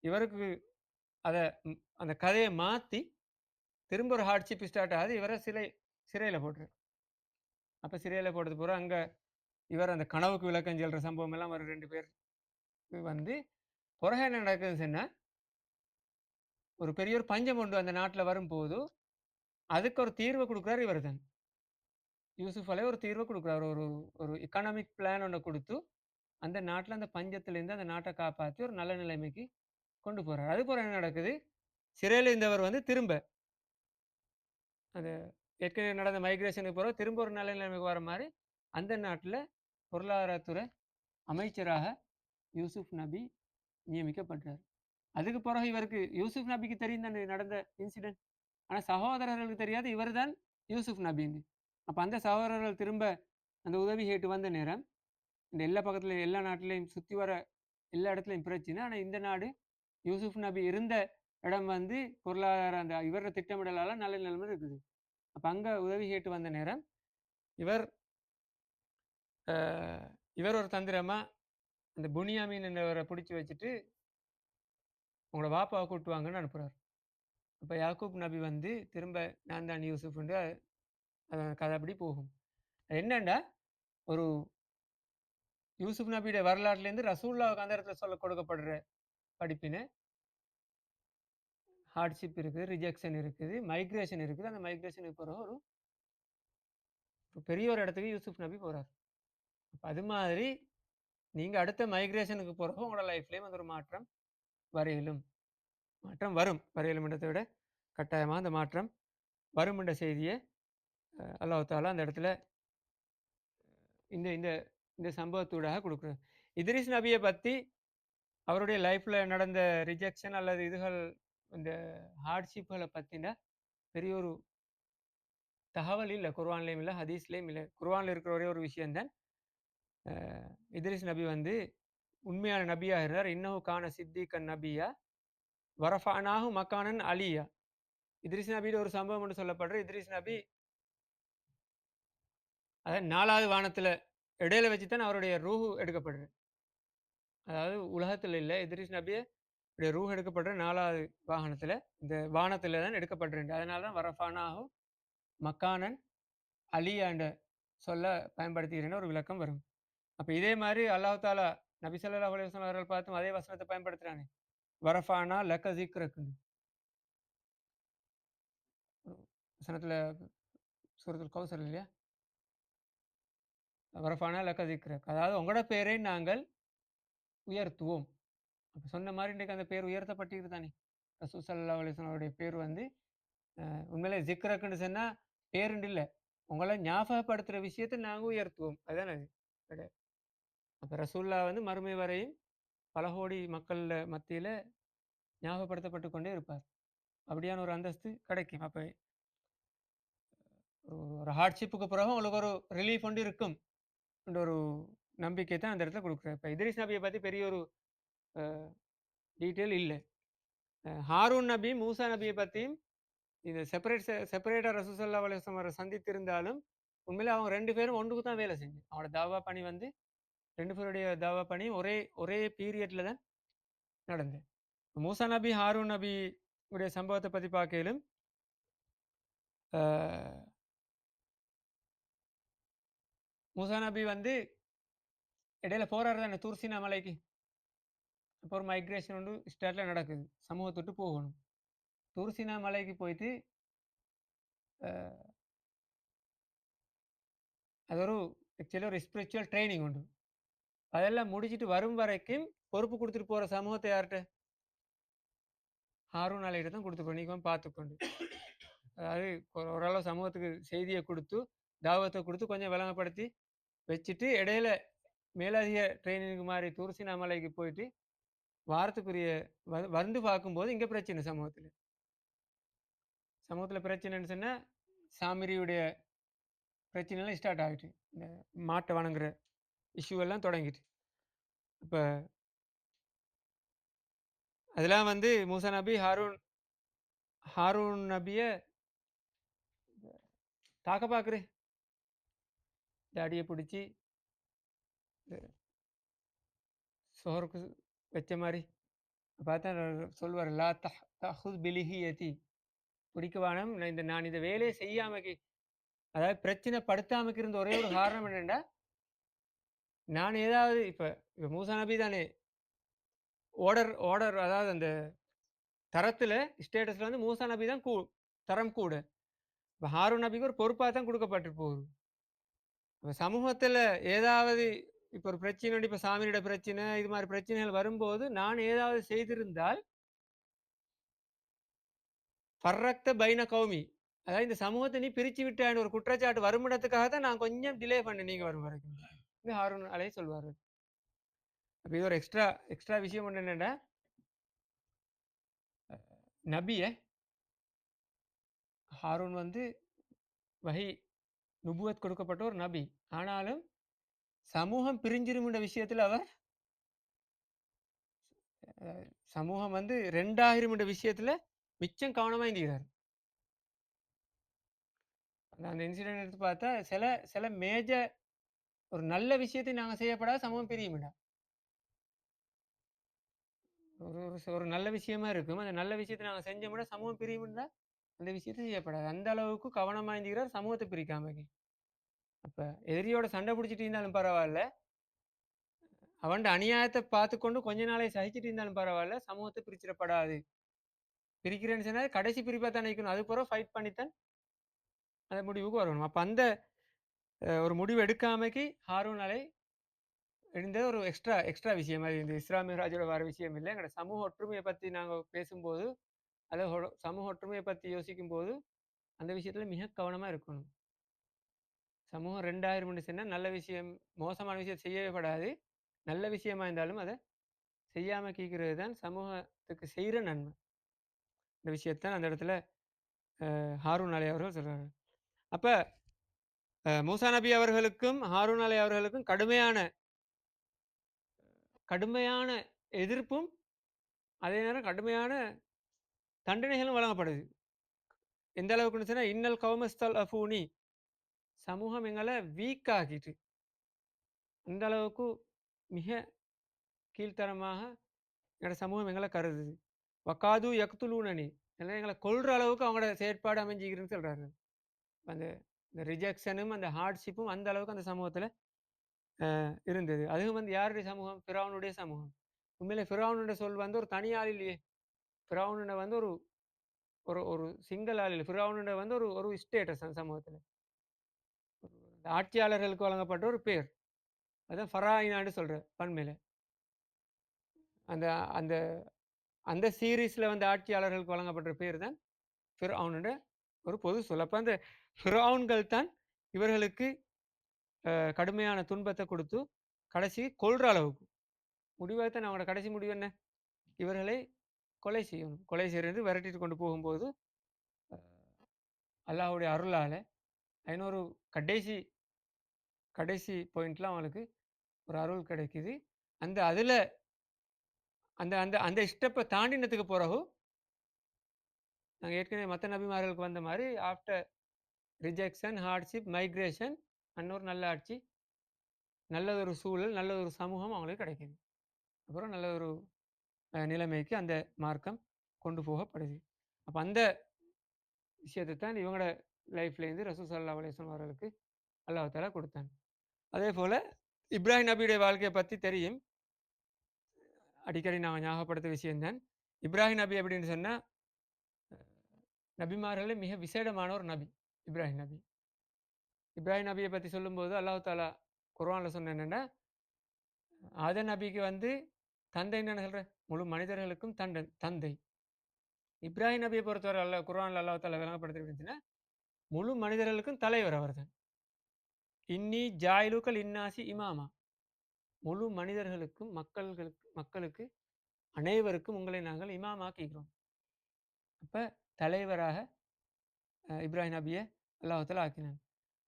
இவருக்கு அதை அந்த கதையை மாற்றி திரும்ப ஒரு ஹார்ட்ஷிப் ஸ்டார்ட் ஆகுது. இவரை சிறையில் போட்டுரு. அப்போ சிறையில் போட்டது போகிற அங்கே இவர் அந்த கனவுக்கு விளக்கம் சொல்கிற சம்பவம் எல்லாம் ஒரு 2 பேர் வந்து பிறகு என்ன நடக்குதுன்னு சொன்னால், ஒரு பெரிய ஒரு பஞ்சம் ஒன்று அந்த நாட்டில் வரும்போது அதுக்கு ஒரு தீர்வை கொடுக்குறாரு இவர் தான். யூசுப் அலை ஒரு தீர்வை கொடுக்குறாரு. ஒரு ஒரு எக்கனாமிக் பிளான் ஒன்று கொடுத்து அந்த நாட்டுல அந்த பஞ்சத்திலேருந்து அந்த நாட்டை காப்பாத்தி ஒரு நல்ல நிலைமைக்கு கொண்டு போறாரு. அதுபோல என்ன நடக்குது? சிறையில இருந்தவர் வந்து திரும்ப அது ஏற்கனவே நடந்த மைக்ரேஷனுக்கு பிறகு திரும்ப ஒரு நல்ல நிலைமைக்கு வர மாரி, அந்த நாட்டுல பொருளாதாரத்துறை அமைச்சராக யூசுப் நபி நியமிக்கப்படுறார். அதுக்கு பிறகு இவருக்கு யூசுப் நபிக்கு தெரியும் தானே நடந்த இன்சிடென்ட். ஆனா சகோதரர்களுக்கு தெரியாது இவர்தான் யூசுப் நபின்னு. அப்ப அந்த சகோதரர்கள் திரும்ப அந்த உதவி கேட்டு வந்த நேரம், இந்த எல்லா பக்கத்துல எல்லா நாட்டிலையும் சுத்தி வர எல்லா இடத்துலயும் பிரச்சனை. ஆனா இந்த நாடு யூசுப் நபி இருந்த இடம் வந்து பொருளாதார அந்த இவர திட்டமிடலால நல்ல நிலைமை இருக்குது. அப்ப அங்க உதவி கேட்டு வந்த நேரம், இவர் அஹ், இவர் ஒரு தந்திரமா அந்த புனியாமீன் என்றவரை பிடிச்சி வச்சுட்டு உங்களோட வாப்பாவை கூட்டு வாங்கன்னு அனுப்புறாரு. அப்ப யாக்கூப் நபி வந்து திரும்ப நான் தான் யூசுஃப்ண்டு கதை அப்படி போகும். என்னண்டா ஒரு யூசுப் நபியுடைய வரலாற்றுலேருந்து ரசூல்லாவுக்கு அந்த இடத்துல சொல்ல கொடுக்கப்படுற படிப்பினை ஹார்ட்ஷிப் இருக்குது, ரிஜெக்ஷன் இருக்குது, மைக்ரேஷன் இருக்குது. அந்த மைக்ரேஷனுக்கு பிறகு ஒரு பெரிய ஒரு இடத்துக்கு யூசுப் நபி போறார். அப்ப அது மாதிரி நீங்க அடுத்த மைக்ரேஷனுக்கு பிறகு உங்களோட லைஃப்லேயும் அந்த ஒரு மாற்றம் வரையிலும் மாற்றம் வரும். வரையிலும்ன்றதை விட கட்டாயமாக அந்த மாற்றம் வரும் என்ற செய்தியை அல்லாஹ் தாலா அந்த இடத்துல இந்த இந்த இந்த சம்பவத்தூடாக கொடுக்குறார். இத்ரிஸ் நபியை பற்றி அவருடைய லைஃப்ல நடந்த ரிஜெக்ஷன் அல்லது இதுகள் இந்த ஹார்ட்ஷிப்புகளை பற்றின பெரிய ஒரு தகவல் இல்லை. குர்ஆன்லேயும் இல்லை, ஹதீஸ்லேயும் இல்லை. குர்ஆன்ல இருக்கிற ஒரே ஒரு விஷயம்தான் இத்ரிஸ் நபி வந்து உண்மையான நபியாக இருந்தார். இன்னஹு கான சித்திகன் நபியா வரஃபானாஹு மக்கானன் அலியா. இத்ரிஸ் நபியோட ஒரு சம்பவம் என்று சொல்லப்படுற இத்ரிஸ் நபி அதாவது 4வது வானத்துல இடையில வச்சு தான் அவருடைய ரூஹு எடுக்கப்படுது. அதாவது உலகத்தில் இல்லை, இத்ரிஸ் நபியை ரூஹ் எடுக்கப்படுற 4வது வாகனத்துல இந்த வானத்துல தான் எடுக்கப்படுறது. அதனால தான் வரஃபானாஹு மக்கானன் அலியா என்ற சொல்ல பயன்படுத்துகிறேன்னு ஒரு விளக்கம் வரும். அப்ப இதே மாதிரி அல்லாஹ் தாலா நபி ஸல்லல்லாஹு அலைஹி வஸல்லம் அவர்கள் பார்த்தும் அதே வசனத்தை பயன்படுத்துறானே, வரஃபானா லக்க ஸிக்ரக்குன்னு வசனத்துல சூரத்துல் கௌசர் இல்லையா, வரஃபானா லக்க ஸிக்ரக், அதாவது உங்களோட பேரை நாங்கள் உயர்த்துவோம். அப்ப சொன்ன மாதிரி இன்றைக்கு அந்த பேர் உயர்த்தப்பட்டிருக்கு தானே. ரசூல் ஸல்லல்லாஹு அலைஹி வஸல்லம் அவருடைய பேர் வந்து உண்மையிலே ஜிக்ரக்குன்னு சொன்னா பேருண்டு இல்லை, உங்களை ஞாபகப்படுத்துற விஷயத்தை நாங்கள் உயர்த்துவோம். அதுதானே அது. அப்ப ரசூல்லா வந்து மறுமை வரையும் பல கோடி மக்கள் மத்தியில ஞாபகப்படுத்தப்பட்டு கொண்டே இருப்பார். அப்படியான ஒரு அந்தஸ்து கிடைக்கும். அப்ப ஒரு ஹார்ட்ஷிப்புக்கு பிறகு உங்களுக்கு ஒரு ரிலீஃப் ஒன்று இருக்கும் என்ற ஒரு நம்பிக்கை தான் அந்த இடத்துல கொடுக்குறாரு. இப்போ இத்ரிஸ் நபியை பற்றி பெரிய ஒரு டீட்டெயில் இல்லை. ஹாரூன் நபி மூசா நபியை பற்றியும் இந்த செப்பரேட்டாக ரசூசல்லா அலுவலம் அவரை சந்தித்திருந்தாலும் உண்மையிலே அவங்க 2 பேரும் ஒன்றுக்கு தான் வேலை செஞ்சு அவங்களோட தாவா பணி வந்து 2 பேருடைய தாவா பணி ஒரே ஒரே பீரியட்ல தான் நடந்தது. மூசா நபி ஹாரூன் நபி உடைய சம்பவத்தை பற்றி பார்க்கலும் மூசா நபி வந்து இடையில போறாரு தானே தூர்சினா மலைக்கு. இப்போ ஒரு மைக்ரேஷன் ஒன்று ஸ்டார்ட்ல நடக்குது, சமூகத்தொட்டு போகணும். தூர்சினா மலைக்கு போயிட்டு அது ஒரு ஆக்சுவலி ஒரு ஸ்பிரிச்சுவல் ட்ரைனிங் உண்டு. அதெல்லாம் முடிச்சுட்டு வரும் வரைக்கும் பொறுப்பு கொடுத்துட்டு போற சமூகத்தை யார்கிட்ட? ஹாரூன் அலைகிட்ட தான் கொடுத்து பண்ணிக்குவோம் பார்த்துக்கொண்டு. அதாவது ஓரளவு சமூகத்துக்கு செய்தியை கொடுத்து தாவத்தை கொடுத்து கொஞ்சம் விளங்கப்படுத்தி வச்சுட்டு இடையில மேலதிக ட்ரைனிங்கு மாதிரி தூர்சினா மலைக்கு போயிட்டு வாரத்துக்குரிய வந்து பார்க்கும்போது இங்கே பிரச்சனை சமூகத்தில் பிரச்சனைன்னு சொன்னால் சாமிரியுடைய பிரச்சனைலாம் ஸ்டார்ட் ஆகிட்டு, இந்த மாட்டை வணங்குற இஷ்யூ எல்லாம் தொடங்கிட்டு. இப்போ அதெல்லாம் வந்து மூசா நபி ஹாரூன் நபியை தாக்க பார்க்குறேன், தாடியை பிடிச்சி சோருக்கு வச்ச மாதிரி பார்த்தா சொல்வார், லா தஹுத் பிலிஹியதி, பிடிக்க வேணாம். நான் இந்த வேலையை செய்யாமக்கு, அதாவது பிரச்சனை படுத்தாமக்கு இருந்த ஒரே ஒரு காரணம் என்னென்னா, நான் ஏதாவது இப்போ மூசா நபி தானே ஆர்டர் அதாவது அந்த தரத்தில் ஸ்டேட்டஸில் வந்து மூசா நபி தான் தரம் கூட. இப்போ ஹாரூன் நபிக்கு ஒரு பொறுப்பாக தான் கொடுக்கப்பட்டு போகுது. இப்போ சமூகத்தில் ஏதாவது இப்போ ஒரு பிரச்சனை, இப்போ சாமியோட பிரச்சனை, இது மாதிரி பிரச்சனைகள் வரும்போது நான் ஏதாவது செய்திருந்தால் ஃபர்ரக்த பைன கௌமி, அதாவது இந்த சமூகத்தை நீ பிரிச்சு விட்டான்னு ஒரு குற்றச்சாட்டு வருமிடத்துக்காக தான் நான் கொஞ்சம் டிலே பண்ணேன் நீங்க வரும் வரைக்கும். இது ஹாரூன் அலை சொல்வாரு. அப்ப இது ஒரு எக்ஸ்ட்ரா எக்ஸ்ட்ரா விஷயம் ஒன்று என்னன்னா, நபிய ஹாரூன் வந்து வஹி நுபுவத் கொடுக்கப்பட்ட ஒரு நபி. ஆனாலும் சமூகம் பிரிஞ்சிரும்ன்ற விஷயத்துல அவர் சமூகம் வந்து 2000 என்ற விஷயத்துல மிச்சம் கவனமா இருந்துகிறார். அந்த இன்சிடென்ட் எடுத்து பார்த்தா சில சில மேஜர் ஒரு நல்ல விஷயத்தை நாங்கள் செய்யப்படாத சமூகம் பிரியுமிடா. ஒரு ஒரு ஒரு நல்ல விஷயமா இருக்கும். அந்த நல்ல விஷயத்தை நாங்கள் செஞ்சோம்னா சமூகம் பிரியும்னா அந்த விஷயத்தை செய்யப்படாது. அந்த அளவுக்கு கவனமா இருந்துகிறார் சமூகத்தை பிரிக்காம. அப்ப எதிரியோட சண்டை பிடிச்சிட்டு இருந்தாலும் பரவாயில்ல, அவன் அநியாயத்தை பார்த்து கொண்டு கொஞ்ச நாளை சகிச்சிட்டு இருந்தாலும் பரவாயில்ல, சமூகத்தை பிரிச்சிடப்படாது. பிரிக்கிறேன்னு சொன்னா கடைசி பிரிப்பா தான் நிற்கணும். அது பிறகு ஃபைட் பண்ணித்தான் அந்த முடிவுக்கு வரணும். அப்ப அந்த ஒரு முடிவு எடுக்காமைக்கு ஹாரூன் அலை இருந்தது ஒரு எக்ஸ்ட்ரா எக்ஸ்ட்ரா விஷயம். அது இந்த இஸ்லாமிய ராஜோட வர விஷயம் இல்லை. எங்களோட சமூக ஒற்றுமையை பற்றி நாங்கள் பேசும்போது, அதை சமூக ஒற்றுமையை பற்றி யோசிக்கும் போது அந்த விஷயத்துல மிக கவனமா இருக்கணும். சமூகம் 2000 சொன்னா நல்ல விஷயம், மோசமான விஷயம் செய்யவே படாது. நல்ல விஷயமா இருந்தாலும் அதை செய்யாம கீக்கிறது தான் சமூகத்துக்கு செய்கிற நன்மை. இந்த விஷயத்தான் அந்த இடத்துல ஹாரூன் அலை அவர்கள் சொல்றாரு. அப்ப மூசா நபி அவர்களுக்கும் ஹாரூன் அலை அவர்களுக்கும் கடுமையான கடுமையான எதிர்ப்பும் அதே நேரம் கடுமையான தண்டனைகளும் வழங்கப்படுது. எந்த அளவுக்குன்னு சொன்னா இன்னல் கௌமஸ்தல் அஃபூனி, சமூகம் எங்களை வீக் ஆக்கிட்டு அந்த அளவுக்கு மிக கீழ்த்தரமாக எங்களோட சமூகம் எங்களை கருதுது. வக்காது யக்துலூனனி, எல்லாம் எங்களை கொல்ற அளவுக்கு அவங்களோட செயற்பாடு அமைஞ்சிக்கிறதுன்னு சொல்றாரு. அந்த இந்த ரிஜெக்ஷனும் அந்த ஹார்ட்ஷிப்பும் அந்த அளவுக்கு அந்த சமூகத்துல இருந்தது. அதுவும் வந்து யாருடைய சமூகம்? ஃபிரௌனுடைய சமூகம். உண்மையிலே ஃபிரௌனுடைய சொல் வந்து ஒரு தனி ஆள் இல்லையே. ஃபிரௌனுட வந்து ஒரு ஒரு ஒரு சிங்கிள் ஆள் இல்லை. ஃபிரௌனுட வந்து ஒரு ஒரு ஸ்டேட்டஸ் அந்த சமூகத்துல. ஆட்சியாளர்களுக்கு வழங்கப்பட்ட ஒரு பேர். அதான் ஃபராயினான்னு சொல்ற பன்மையில. அந்த அந்த அந்த சீரீஸ்ல வந்து ஆட்சியாளர்களுக்கு வழங்கப்பட்ட பேர் தான் ஃபிர்அவுனுடைய ஒரு பொது சொல். அப்ப அந்த ஃபிர்அவுன்கள் தான் இவர்களுக்கு கடுமையான துன்பத்தை கொடுத்து கடைசி கொல்ற அளவுக்கு முடிவாகத்தான் அவங்களோட கடைசி முடிவு என்ன? இவர்களை கொலை செய்யணும். கொலை செய்யறது விரட்டிட்டு கொண்டு போகும்போது அல்லாஹ்வுடைய அருளால இன்னொரு கடைசி கடைசி பாயிண்ட்ல அவங்களுக்கு ஒரு அருள் கிடைக்குது. அந்த அதுல அந்த அந்த அந்த ஸ்டெப்பை தாண்டினதுக்கு பிறகு நாங்கள் ஏற்கனவே மற்ற நபிமார்களுக்கு வந்த மாதிரி ஆஃப்டர் ரிஜெக்ஷன், ஹார்ட்ஷிப், மைக்ரேஷன், இன்னொரு நல்ல ஆட்சி, நல்லதொரு சூழல், நல்லதொரு சமூகம் அவங்களுக்கு கிடைக்குது. அப்புறம் நல்ல ஒரு நிலைமைக்கு அந்த மார்க்கம் கொண்டு போகப்படுது. அப்போ அந்த விஷயத்தை தான் இவங்களோட லைஃப்லேருந்து ரசூல் ஸல்லல்லாஹு அலைஹி வஸல்லம் அவர்களுக்கு அல்லாஹ் தஆலா கொடுத்தாங்க. அதே போல் இப்ராஹிம் நபியுடைய வாழ்க்கையை பற்றி தெரியும். அடிக்கடி நாங்கள் ஞாபகப்படுத்த விஷயம்தான். இப்ராஹிம் நபி அப்படின்னு சொன்னால் நபிமார்களே மிக விசேடமான ஒரு நபி இப்ராஹிம் நபி. இப்ராஹிம் நபியை பற்றி சொல்லும்போது அல்லாஹ் தாலா குர்ஆன்ல சொன்ன என்னென்னா, ஆதம் நபிக்கு வந்து தந்தை என்ன சொல்ற, முழு மனிதர்களுக்கும் தந்தை. இப்ராஹிம் நபியை பொறுத்தவரை குர்ஆன்ல அல்லாஹ் தாலா விளங்கப்படுத்திருச்சுன்னா, முழு மனிதர்களுக்கும் தலைவர் அவர்தான். இன்னி ஜாயிலுக்கல் இன்னாசி இமாமா, முழு மனிதர்களுக்கும் மக்களுக்கு அனைவருக்கும் உங்களை நாங்கள் இமாமாக்கிக்கிறோம். அப்ப தலைவராக இப்ராஹிம் நபியை அல்லாஹ் தாலா ஆக்கினான்.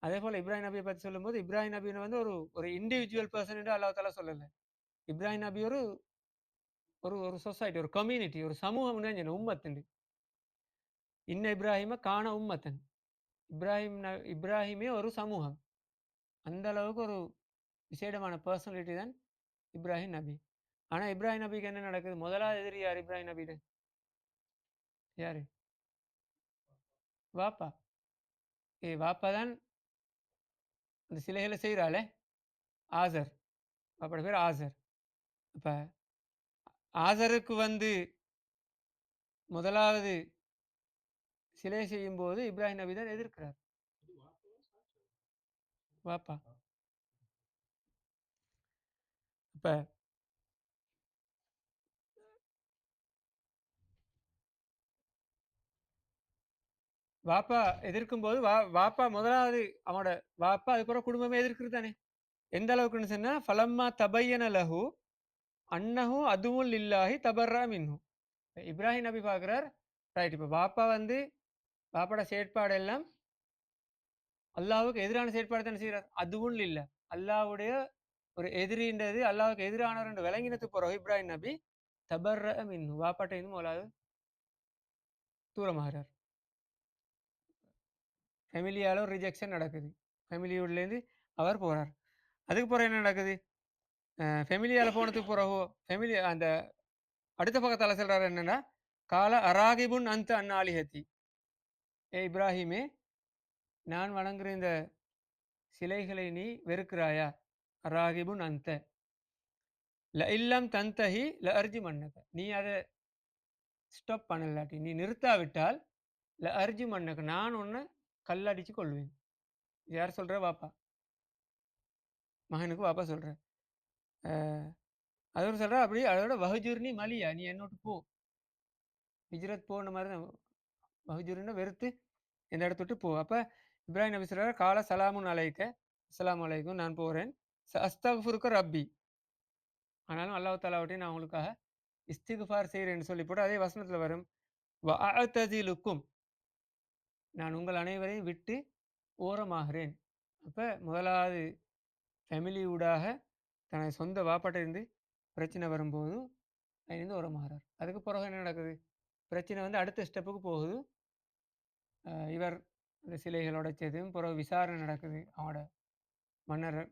அதே போல் இப்ராஹிம் நபியை பற்றி சொல்லும்போது இப்ராஹிம் நபின்னு வந்து ஒரு ஒரு இண்டிவிஜுவல் பர்சன் என்று அல்லாஹ் தாலா சொல்லலை. இப்ராஹிம் நபி ஒரு ஒரு ஒரு சொசைட்டி, ஒரு கம்யூனிட்டி, ஒரு சமூகம் உம்மத்துண்டு. இன்ன இப்ராஹிம காண உம்மத்தன், இப்ராஹிமே ஒரு சமூகம். அந்த அளவுக்கு ஒரு விசேடமான பர்சனாலிட்டி தான் இப்ராஹிம் நபி. ஆனா இப்ராஹிம் நபிக்கு என்ன நடக்குது? முதலாவது எதிரி யார் இப்ராஹிம் நபியில? யாரு? வாப்பா. வாப்பா தான் அந்த சிலைகளை செய்கிறாளே, ஆசர். வாப்பாட பேர் ஆசர். அப்ப ஆசருக்கு வந்து முதலாவது சிலை செய்யும் போது இப்ராஹிம் நபி தான் எதிர்க்கிறார். வாப்பா. இப்ப வாப்பா எதிர்க்கும் போது வாப்பா முதலாவது அவனோட வாப்பா அதுக்கப்புறம் குடும்பமே எதிர்க்குது தானே. எந்த அளவுக்குன்னு சொன்னா ஃபலம்மா தபையன லஹு அன்னஹு அதுவுல் இல்லாஹி தபர்ரா மின்ஹு. இப்ராஹிம் நபி பார்க்கிறார், ரைட், இப்ப வாப்பா வந்து வாப்பாட செயற்பாடு எல்லாம் அல்லாஹ்வுக்கு எதிரான செயற்பாடு தானே செய்றார். அதுவும் இல்ல, அல்லாஹ்வுடைய ஒரு எதிரின்றது அல்லாஹ்வுக்கு எதிரானவர் என்று விளங்கினதுக்கு பிறகு இப்ராஹிம் நபி தபர்ரா மின்ஹு வாப்பாட்ட இருந்து முதலாவது தூரமாகிறார். ஃபேமிலியால ஒரு ரிஜெக்ஷன் நடக்குது. ஃபேமிலியோடலேருந்து அவர் போறார். அதுக்கு பிறகு என்ன நடக்குது? ஃபேமிலியால போனதுக்கு பிறகு ஃபேமிலி அந்த அடுத்த பக்கத்தால சொல்றாரு என்னன்னா, கால அராகிபுன் அன்த அன் ஆலிஹத்தி. ஏ இப்ராஹிமே, நான் வணங்குற இந்த சிலைகளை நீ வெறுக்கிறாயா? அராகிபுன் அன்த ல இல்லம் தன்தஹி ல அர்ஜி மன்னக. நீ அதை ஸ்டாப் பண்ணலாட்டி, நீ நிறுத்தாவிட்டால் ல அர்ஜி மன்னக, நான் உன்னை கல்லடிச்சு கொள்வேன். யார் சொல்ற? வாப்பா. மகனுக்கு வாப்பா சொல்ற. அது ஒரு சொல்ற அப்படி அதோட வஹஜுர்னி மலியா, நீ என்னோட்டு போ, ஹிஜ்ரத் போன மாதிரி தான். வஹஜுர்னா வெறுத்து இந்த இடத்த விட்டு போ. அப்ப இப்ராஹிம் நபி சொல்றாரு, கால சலாமுன் அலைக்க, அஸ்ஸலாமு அலைக்கும், நான் போறேன். அஸ்தக்ஃபிருக்க ரப்பி, ஆனாலும் அல்லாஹ் தாலாவட்டையும் நான் உங்களுக்காக இஸ்திகுஃபார் செய்கிறேன்னு சொல்லி போட்டு அதே வசனத்தில் வரும், வஅதஸிலுக்கும், நான் உங்கள் அனைவரையும் விட்டு ஓரமாகிறேன். அப்போ முதலாவது ஃபேமிலி ஊடாக தனது சொந்த வாப்பாட்ட இருந்து பிரச்சனை வரும்போது அதிலிருந்து ஓரமாகிறார். அதுக்கு பிறகு என்ன நடக்குது? பிரச்சனை வந்து அடுத்த ஸ்டெப்புக்கு போகுது. இவர் இந்த சிலைகளோட செய்ததும் பிறகு விசாரணை நடக்குது. அவனோட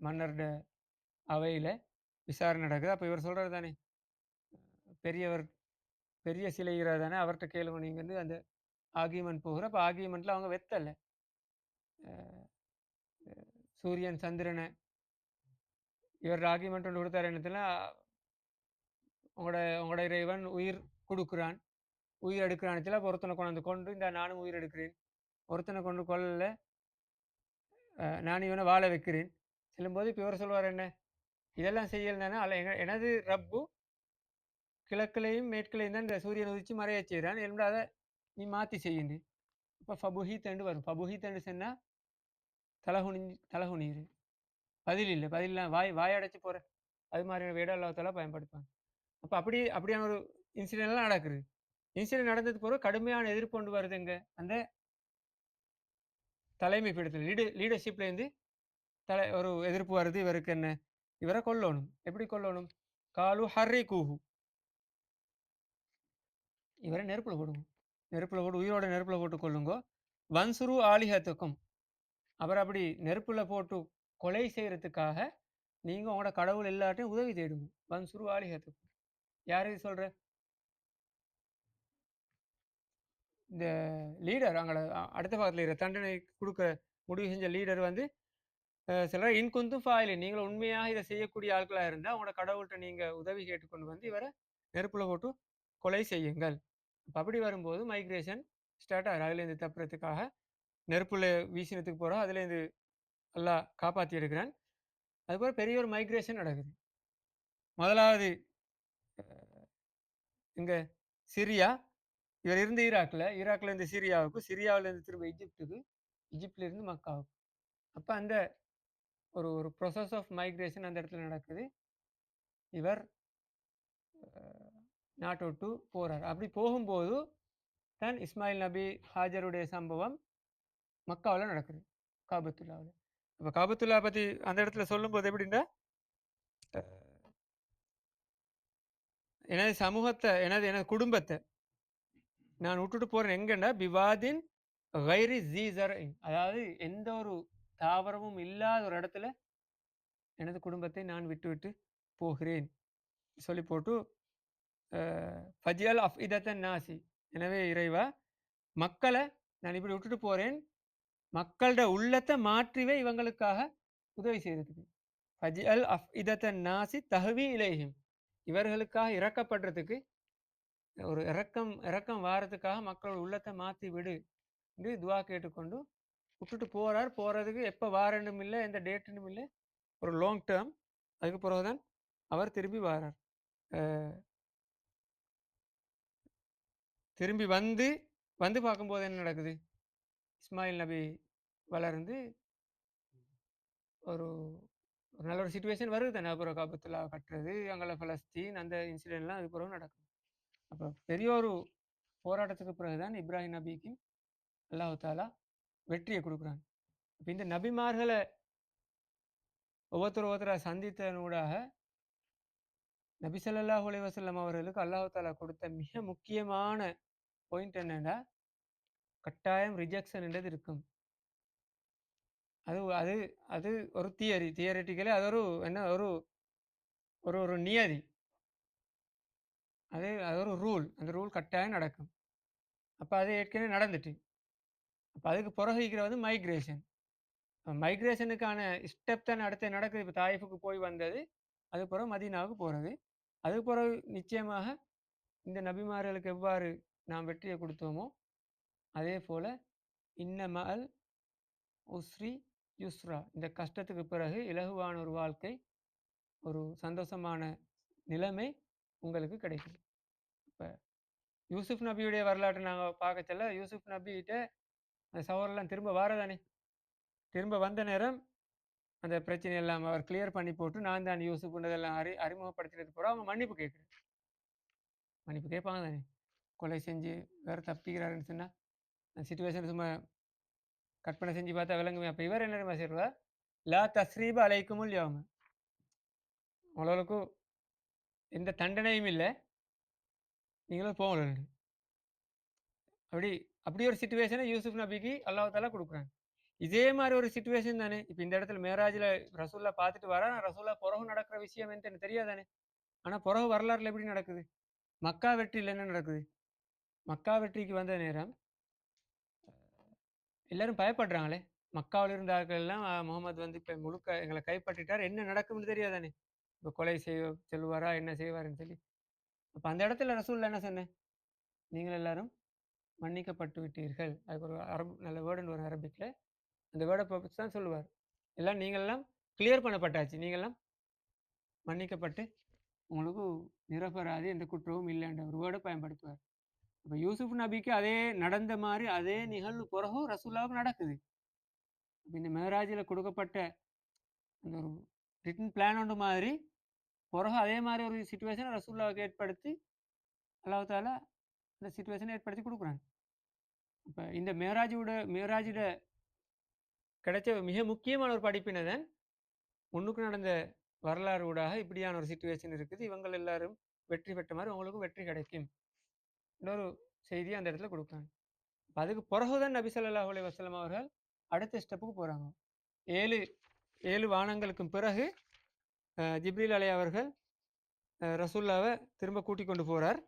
மன்னரோட அவையில் விசாரணை நடக்குது. அப்போ இவர் சொல்கிறது தானே, பெரியவர் பெரிய சிலைகிறார் தானே, அவர்கிட்ட கேளுங்க நீங்கள் வந்து அந்த ஆர்கியூமெண்ட் போகிற. அப்போ ஆர்கியூமெண்ட்டில் அவங்க வெத்தலை சூரியன் சந்திரனை இவர் ஆர்கியூமெண்ட் ஒன்று கொடுத்தாரு. என்னத்துல, உங்களோட இறைவன் உயிர் கொடுக்குறான், உயிர் எடுக்கிறான். ஒருத்தனை கொண்டு கொண்டு இந்த நானும் உயிர் எடுக்கிறேன், ஒருத்தனை கொண்டு கொள்ளல, நான் இவனை வாழ வைக்கிறேன் சொல்லும்போது இப்போ இவர் சொல்வார் என்ன, இதெல்லாம் செய்யலன்னா அல்ல எனது ரப்பு கிழக்கிலையும் மேற்கிலையும் தான் இந்த சூரியன் உதிச்சு மறைய செய்கிறான், என்னோட அதை நீ மாற்றி செய்யுது. இப்போ ஃபபுஹி தண்டு வரும். ஃபபுஹி தண்டு சொன்னால் தலகுனீர், பதில் இல்லை, பதில் இல்லை, வாய் அடைச்சி போகிற, அது மாதிரியான வேட அல்லாஹ்தாலா பயன்படுத்துவாங்க. அப்போ அப்படியான ஒரு இன்சிடென்ட்லாம் நடக்குது. இன்சிடென்ட் நடந்தது பிறகு கடுமையான எதிர்ப்பு கொண்டு வருது எங்க அந்த தலைமை பீடத்தில் லீடர்ஷிப்லேருந்து ஒரு எதிர்ப்பு வருது. இவருக்கு என்ன, இவரை கொல்லணும். எப்படி கொல்லணும்? காலு ஹர்ரி கூஹு, இவரை நெருப்புல போடுங்க, நெருப்புல போட்டு உயிரோட நெருப்புல போட்டு கொள்ளுங்க. வன்சுரு ஆலிஹத்துக்கும், அவர் அப்படி நெருப்புல போட்டு கொலை செய்யறதுக்காக நீங்க உங்களோட கடவுள் எல்லாத்தையும் உதவி தேடுங்க. வன்சுரு ஆலிஹத்துக்கும், யார் இது சொல்ற? இந்த லீடர் அங்கே அடுத்த பாகத்தில் இருக்கிற தண்டனை கொடுக்க முடிவு செஞ்ச லீடர் வந்து சிலர் இன்குந்தும் ஃபாயிலி, நீங்கள் உண்மையாக இதை செய்யக்கூடிய ஆட்களாக இருந்தால் உங்களோட கடவுள்கிட்ட நீங்கள் உதவி கேட்டுக்கொண்டு வந்து இவரை நெருப்புல போட்டு கொலை செய்யுங்கள். அப்போ அப்படி வரும்போது மைக்ரேஷன் ஸ்டார்ட் ஆகிடும். அதுலேருந்து தப்புறதுக்காக நெருப்புல வீசினத்துக்கு போகிறோம், அதுலேருந்து எல்லாம் காப்பாற்றி எடுக்கிறான். அதுபோல் பெரிய ஒரு மைக்ரேஷன் நடக்குது. முதலாவது இங்கே சிரியா, இவர் இருந்து ஈராக்ல இருந்து சிரியாவுக்கு, சிரியாவிலேருந்து திரும்ப எஜிப்டுக்கு, எஜிப்டிலிருந்து மக்காவுக்கு. அப்போ அந்த ஒரு ஒரு ப்ரொசஸ் ஆஃப் மைக்ரேஷன் அந்த இடத்துல நடக்குது. இவர் நாட்டை விட்டு போகிறார். அப்படி போகும்போது தான் இஸ்மாயில் நபி ஹாஜருடைய சம்பவம் மக்காவில் நடக்குது, காபத்துல்லாவில். இப்போ காபத்துல்லா பற்றி அந்த இடத்துல சொல்லும்போது எப்படின்னா, எனது சமூகத்தை எனது குடும்பத்தை நான் விட்டுட்டு போகிறேன் எங்கன்னா பிவாதின் வைரி ஜீசர், அதாவது எந்த ஒரு தாவரமும் இல்லாத ஒரு இடத்துல எனது குடும்பத்தை நான் விட்டு விட்டு போகிறேன் சொல்லி போட்டு ஃபஜியல் அஃப் இதத்தன் நாசி, எனவே இறைவா மக்களை நான் இப்படி விட்டுட்டு போகிறேன், மக்களோட உள்ளத்தை மாற்றிவே இவங்களுக்காக உதவி செய்யறதுக்கு. ஃபஜியல் அஃப் இதத்தன் நாசி தஹவி இலேஹிம், இவர்களுக்காக இறக்கப்படுறதுக்கு ஒரு இறக்கம் வாரத்துக்காக மக்களோட உள்ளத்தை மாற்றி விடு என்று துவா கேட்டுக்கொண்டு விட்டுட்டு போகிறார். போகிறதுக்கு எப்போ வாரண்டும் இல்லை, எந்த டேட்டுன்னு இல்லை, ஒரு லாங் டேர்ம். அதுக்கு பிறகுதான் அவர் திரும்பி வாரார். அ திரும்பி வந்து வந்து பார்க்கும்போது என்ன நடக்குது? இஸ்மாயில் நபி வளர்ந்து ஒரு ஒரு நல்ல ஒரு சிச்சுவேஷன் வருது தானே. அப்புறம் காபத்துல்லா கட்டுறது, அங்கல பலஸ்தீன் அந்த இன்சிடென்ட்லாம் அதுக்கு பிறகு நடக்கும். அப்ப பெரிய ஒரு போராட்டத்துக்கு பிறகு தான் இப்ராஹிம் நபிக்கு அல்லாஹ் தாலா வெற்றியை குடுக்குறான். இப்ப இந்த நபிமார்கள ஒவ்வொருத்தரா சந்தித்தனூடாக நபி ஸல்லல்லாஹு அலைஹி வஸல்லம் அவர்களுக்கு அல்லாஹ் தாலா கொடுத்த மிக முக்கியமான பாயிண்ட் என்னன்னா, கட்டாயம் ரிஜெக்ஷன்ன்றது இருக்கும். அது அது அது ஒரு தியரிட்டிக்கலி அது ஒரு என்ன ஒரு ஒரு ஒரு நியதி. அது ஒரு ரூல். அந்த ரூல் கட்டாயம் நடக்கும். அப்ப அது ஏற்கனவே நடந்துட்டு. அப்ப அதுக்கு பிறகு இருக்கிறது மைக்ரேஷன். மைக்ரேஷனுக்கான ஸ்டெப் தான் அடுத்து நடக்குது. இப்ப தாயிஃபுக்கு போய் வந்தது. அதுக்கு பிறகு மதீனாவுக்கு போறது. அதுக்கு பிறகு நிச்சயமாக இந்த நபிமார்களுக்கு எவ்வாறு நாம் வெற்றியை கொடுத்தோமோ, அதே போல இன்ன மஅல் உஸ்ரி யுஸ்ரா. இந்த கஷ்டத்துக்கு பிறகு இலகுவான ஒரு வாழ்க்கை, ஒரு சந்தோஷமான நிலைமை உங்களுக்கு கிடைக்கும். இப்ப யூசுப் நபியுடைய வரலாற்றை நாங்க பார்க்கச்சொல்ல, யூசுப் நபிகிட்ட அந்த சகோதரர்லாம் திரும்ப வாரதானே. திரும்ப வந்த நேரம் அந்த பிரச்சனை எல்லாம் அவர் கிளியர் பண்ணி போட்டு, நான் தான் யூசுப்ன்றதெல்லாம் அறிமுகப்படுத்தினதுக்கு பிறகு அவங்க மன்னிப்பு கேட்குறேன். மன்னிப்பு கேட்பாங்க தானே. கொலை செஞ்சு வேற தப்பிக்கிறாருன்னு சொன்னா, அந்த சிச்சுவேஷன் சும்மா கற்பனை செஞ்சு பார்த்தா விளங்குமே. அப்ப இவர் என்ன தெரியுமா செய்வார்? லா தஸ்ரீப அலைக்குமுல் யௌம. உங்களுக்கு எந்த தண்டனையும் இல்ல. நீங்களும் போங்க. அப்படி அப்படி ஒரு சிச்சுவேஷனை யூசுப் நபிக்கு அல்லாஹ் தாலா கொடுக்குறாங்க. இதே மாதிரி ஒரு சிச்சுவேஷன் தானே. இப்ப இந்த இடத்துல மேராஜ்ல ரசூல்லா பார்த்துட்டு வரா. ரசூல்லா பிறகு நடக்கிற விஷயம் எனக்கு தெரியாதானே. ஆனா பிறகு வரலாறுல எப்படி நடக்குது? மக்கா வெற்றியில் என்ன நடக்குது? மக்கா வெற்றிக்கு வந்த நேரம் எல்லாரும் பயப்படுறாங்களே. மக்காவில் இருந்த ஆட்கள் எல்லாம் முகமது வந்து இப்ப முழுக்க எங்களை கைப்பற்றிட்டார். என்ன நடக்கும்னு தெரியாதானே. இப்ப கொலை செய்ய செல்வாரா என்ன செய்வாருன்னு சொல்லி. அப்ப அந்த இடத்துல ரசூல்லா என்ன சொன்னேன்? நீங்கள் எல்லாரும் மன்னிக்கப்பட்டு விட்டீர்கள். அதுக்கு ஒரு நல்ல வேர்டுன்னு வரும் அரபிக்ல. அந்த வேர்டை பர்பஸ் தான் சொல்லுவார். எல்லாம் நீங்கள்லாம் கிளியர் பண்ணப்பட்டாச்சு. நீங்கள்லாம் மன்னிக்கப்பட்டு உங்களுக்கு நிரபராதி எந்த குற்றமும் இல்லைன்ற ஒரு வேர்டை பயன்படுத்துவார். அப்ப யூசுப் நபிக்கு அதே நடந்த மாதிரி அதே நிகழ்வு பிறகும் ரசூல்லாவுக்கு நடக்குது. இந்த மேராஜில் கொடுக்கப்பட்ட அந்த ஒரு ரிட்டன் பிளான் ஒன்று மாதிரி பிறகு அதே மாதிரி ஒரு சிச்சுவேஷனை ரசூல்லாவுக்கு ஏற்படுத்தி அல்லாஹ் தாலா இந்த சிச்சுவேஷனை ஏற்படுத்தி கொடுக்குறாங்க. இப்போ இந்த மேராஜோட கிடைச்ச மிக முக்கியமான ஒரு படிப்பினை தான் முன்னுக்கு நடந்த வரலாறு ஊடாக இப்படியான ஒரு சிச்சுவேஷன் இருக்குது. இவங்க எல்லாரும் வெற்றி பெற்ற மாதிரி உங்களுக்கும் வெற்றி கிடைக்கும். இன்னொரு செய்தியை அந்த இடத்துல கொடுக்குறாங்க. அதுக்கு பிறகுதான் நபி ஸல்லல்லாஹு அலைஹி வஸல்லம் அவர்கள் அடுத்த ஸ்டெப்புக்கு போறாங்க. ஏழு ஏழு வானங்களுக்கும் பிறகு ஜிப்ரீல் அலை அவர்கள் ரசூல்லாவை திரும்ப கூட்டிக் கொண்டு போறார்.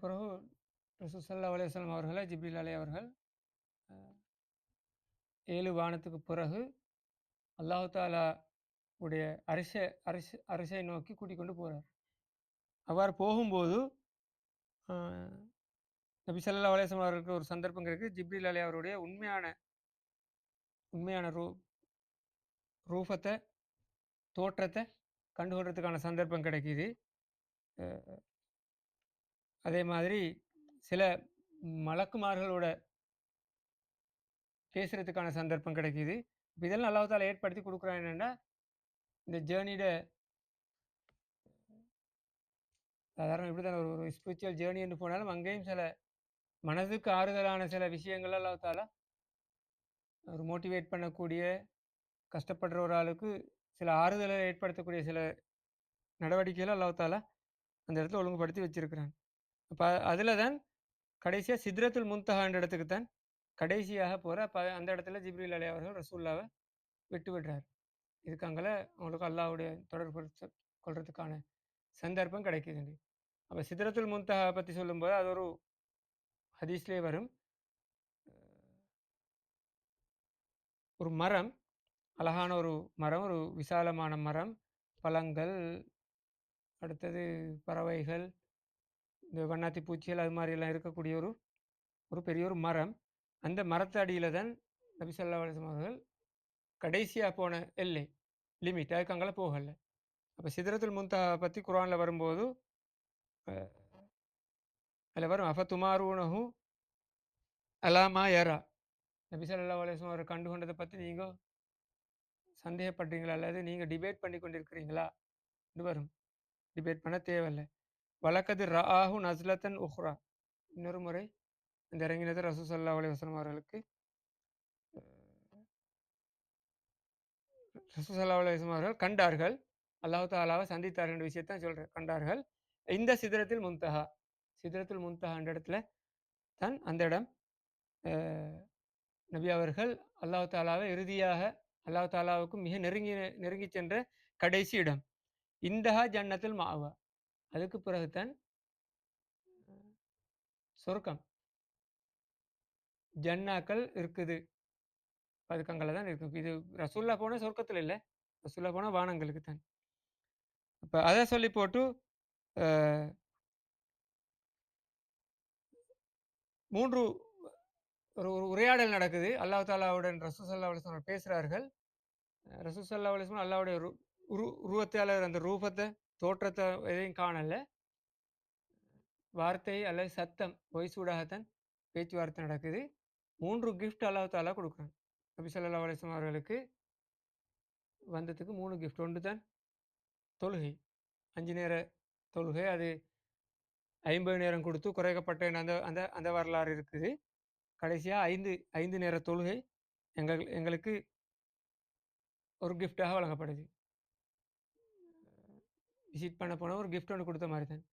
பிறகு ரசூல் ஸல்லல்லாஹு அலைஹி வஸல்லம் அவர்களை ஜிப்ரீல் அவர்கள் 7 வானத்துக்கு பிறகு அல்லாஹ் தஆலா உடைய அரிசை நோக்கி கூட்டிக் கொண்டு போறார். அவ்வாறு போகும்போது அ நபி ஸல்லல்லாஹு அலைஹி வஸல்லம் அவர்களுக்கு ஒரு சந்தர்ப்பம் கிடைக்குது. ஜிப்ரீல் அவருடைய உண்மையான உண்மையான ரூபத்த தோற்றத்த கண்டுகொள்றதுக்கான சந்தர்ப்பம் கிடைக்குது. அ அதே மாதிரி சில மலக்குமார்களோட பேசுறதுக்கான சந்தர்ப்பம் கிடைக்குது. இதெல்லாம் அல்லாஹ் தஆலா ஏற்படுத்தி குடுக்குறான் என்னன்னா, இந்த ஜேர்னிட சாதாரண இப்படிதான் ஒரு ஸ்பிரிச்சுவல் ஜேர்னி என்று போனாலும் அங்கேயும் சில மனதுக்கு ஆறுதலான சில விஷயங்கள் அல்லாஹ் தஆலா ஒரு மோட்டிவேட் பண்ணக்கூடிய, கஷ்டப்படுற ஒரு ஆளுக்கு சில ஆறுதலை ஏற்படுத்தக்கூடிய சில நடவடிக்கைகளை அல்லாஹ் தஆலா அந்த இடத்துல ஒழுங்குபடுத்தி வச்சிருக்கிறான். அப்ப அதில தான் கடைசியா சித்ரத்துல் முன்தஹான்ற இடத்துக்கு தான் கடைசியாக போற. அப்ப அந்த இடத்துல ஜிப்ரீல் அவர்கள் ரசூலுல்லாவ விட்டு விடுறார். இதுக்கு அங்கல அவங்களுக்கு அல்லாஹ்வுடைய தொடர்பு கொள்றதுக்கான சந்தர்ப்பம் கிடைக்குதுங்க. அப்ப சித்ரத்துல் முன்தஹா பத்தி சொல்லும்போது அது ஒரு ஹதீஸ்லயே வரும். ஒரு மரம், அழகான ஒரு மரம், ஒரு விசாலமான மரம், பழங்கள், அடுத்தது பறவைகள், இந்த வண்ணாத்தி பூச்சிகள் அது மாதிரியெல்லாம் இருக்கக்கூடிய ஒரு ஒரு பெரிய ஒரு மரம். அந்த மரத்து அடியில தான் நபி ஸல்லல்லாஹு அலைஹி வஸல்லம் அவர்கள் கடைசியா போன எல்லை, லிமிட். அதுக்கு அங்கலாம் போகல. அப்ப சித்ரத்துல் முன்தஹா பத்தி குர்ஆன்ல வரும்போது, அ அதில வரும் அஃபதுமாரூனஹு அலா மா யரா. நபி ஸல்லல்லாஹு அலைஹி வஸல்லம் அவர்கள் கண்டு கொண்டத பத்தி நீங்க சந்தேகப்படுறீங்களா? அல்லது நீங்க டிபேட் பண்ணி கொண்டிருக்கிறீங்களா? என்று வரும். டிபேட் பண்ண தேவையில்ல. வலக்கது ரஆஹு நஸ்லத்தன் உஹ்ரா. இன்னொரு முறை இந்த இறங்கினது ரசூல் ஸல்லல்லாஹு அலைஹி வஸல்லம் அவர்களுக்கு ரசூல் ஸல்லல்லாஹு அலைஹி வஸல்லம் அவர்கள் கண்டார்கள். அல்லாஹ் தஆலாவை சந்தித்தார்கள் என்ற விஷயத்த சொல்றேன். கண்டார்கள். இந்த சிதறத்தில் முன்தஹா. சிதறத்துல் முன்தஹா என்ற இடத்துல தான் அந்த இடம். அ நபி அவர்கள் அல்லாஹ் தஆலாவை இறுதியாக அல்லாஹ் தஆலாவுக்கு மிக நெருங்கி சென்ற கடைசி இடம். இந்தஹா ஜன்னத்துல் மஅவா. அதுக்கு பிறகு தான் சொர்க்கம், ஜன்னாக்கள் இருக்குது. அதுக்கு அங்கல தான் இருக்கும். இது ரசூலுல்லாஹ் போன சொர்க்கத்துல இல்ல. ரசூலுல்லாஹ் போன வானங்களுக்கு தான். அப்ப அத சொல்லி போட்டு அ 3 ஒரு ஒரு உரையாடல் நடக்குது. அல்லாஹ் தஆலாவுடன் ரசூல் ஸல்லல்லாஹு அலைஹி வஸல்லம் பேசுறார்கள். ரசூல் ஸல்லல்லாஹு அலைஹி வஸல்லம் அல்லாஹ்வுடைய உருவத்தால அந்த ரூபத்த, தோற்றத்த எதையும் காணல. வார்த்தை அல்லது சத்தம், வாய்ஸ் ஊடாகத்தான் பேச்சுவார்த்தை நடக்குது. 3 கிஃப்ட் அல்லாஹ் தஆலா குடுக்குறான். நபி ஸல்லல்லாஹு அலைஹி வஸல்லம் அவர்களுக்கு வந்ததுக்கு 3 கிஃப்ட். ஒன்று தான் தொழுகை. 5 நேர தொழுகை. அது 50 நேரம் கொடுத்து குறைக்கப்பட்ட அந்த அந்த அந்த வரலாறு இருக்குது. கடைசியா 5 நேர தொழுகை எங்களுக்கு ஒரு கிஃப்ட்டாக வழங்கப்படுது. விசிட் பண்ண போன ஒரு கிஃப்ட் ஒண்ணு குடுத்த மாரி தான்.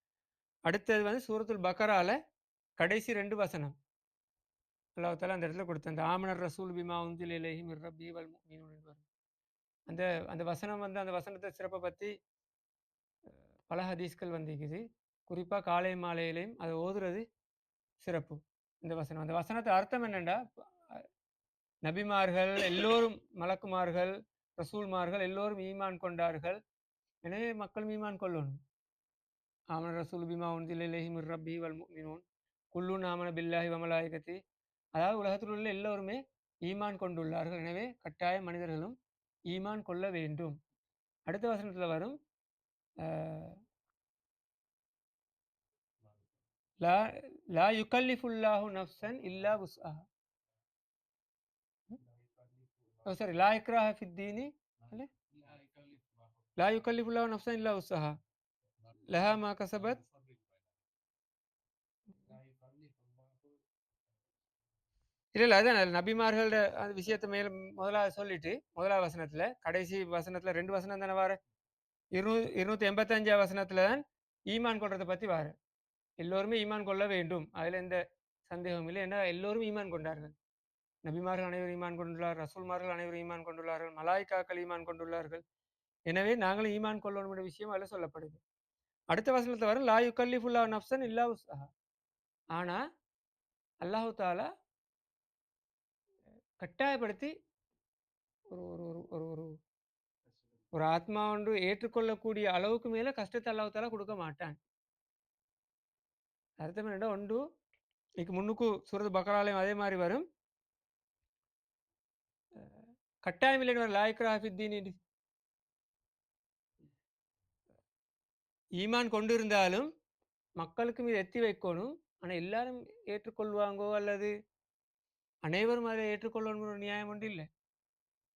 அடுத்தது வந்து சூரத்துல் பக்கரால கடைசி 2 வசனம். அல்லாஹ் தஆலா அந்த இடத்துல குடுத்த அந்த ஆமனர் ரசூல் பிமா உன்சில இலைஹி மிர் ரப்பிஹி வல் முஃமினூன் வரும். அந்த அந்த வசனம் வந்து அந்த வசனத்த சிறப்ப பத்தி பல ஹதீஸ்கள் வந்திருக்குது. குறிப்பா காலை மாலையிலயும் அத ஓதுறது சிறப்பு. இந்த வசனம். அந்த வசனத்து அர்த்தம் என்னன்னா, நபிமார்கள் எல்லோரும், மலக்குமார்கள், ரசூல்மார்கள் எல்லோரும் ஈமான் கொண்டார்கள். எனவே மக்களும் ஈமான் கொள்ளணும். ஆமன ரசூலு பிமா உன்சில இலைஹி மிர் ரப்பிஹி வல் முஃமினூன் குல்லுன் ஆமன பில்லாஹி வ மலாயிகத்திஹி. அதாவது உலகத்தில் உள்ள எல்லோருமே ஈமான் கொண்டுள்ளார்கள். எனவே கட்டாய மனிதர்களும் ஈமான் கொள்ள வேண்டும். அடுத்த வசனத்துல வரும் அ லா லா யுகல்லிஃபுல்லாஹு நஃப்ஸன் இல்லா வுஸ்அஹா. ஓ சாரி, லா இக்ராஹ ஃபித்தீனி லா யுகல்லிஃபுல்லாஹு நஃப்ஸன் இல்லா வுஸ்அஹா. லஹா மா கஸபத். இல்ல அதான் நபிமார்களோட அந்த விஷயத்த மேல முதலாவது சொல்லிட்டு, முதலாவது வசனத்துல, கடைசி வசனத்துல 2 வசனம் தானே வார. 285 வசனத்துல தான் ஈமான் கொள்றத பத்தி வார. எல்லோருமே ஈமான் கொள்ள வேண்டும். அதுல எந்த சந்தேகமும் இல்லை. ஏன்னா எல்லோரும் ஈமான் கொண்டார்கள். நபிமார்கள் அனைவரும் ஈமான் கொண்டுள்ளார். ரசூல்மார்கள் அனைவரும் ஈமான் கொண்டுள்ளார்கள். மலாய்க்காக்கள் ஈமான் கொண்டுள்ளார்கள். எனவே நாங்களும் ஈமான் கொள்ளணும் என்ற விஷயம் அதுல சொல்லப்படுது. அடுத்த வசனத்துல வரும் லா யுகல்லிஃபுல்லாஹு நஃப்ஸன் இல்லா வுஸ்அஹா. ஆனா அல்லாஹு தாலா கட்டாயப்படுத்தி ஒரு ஒரு ஒரு ஒரு ஒரு ஒரு ஆத்மா ஒன்று ஏற்றுக்கொள்ளக்கூடிய அளவுக்கு மேல கஷ்டத்தை அல்லாஹ் தாலா கொடுக்க மாட்டான். அர்த்தம் என்னடா ஒன்று இதுக்கு முன்னுக்கு சூரத் பக்ராலையும் அதே மாதிரி வரும். கட்டாயம் இல்லைன்னு வரும். லா இக்ராஹ ஃபித்தீன், ஈமான் கொண்டு இருந்தாலும் மக்களுக்கு மீது எத்தி வைக்கணும். ஆனா எல்லாரும் ஏற்றுக்கொள்வாங்கோ அல்லது அனைவரும் அதை ஏற்றுக்கொள்ளணும் ஒரு நியாயம் ஒன்று இல்லை.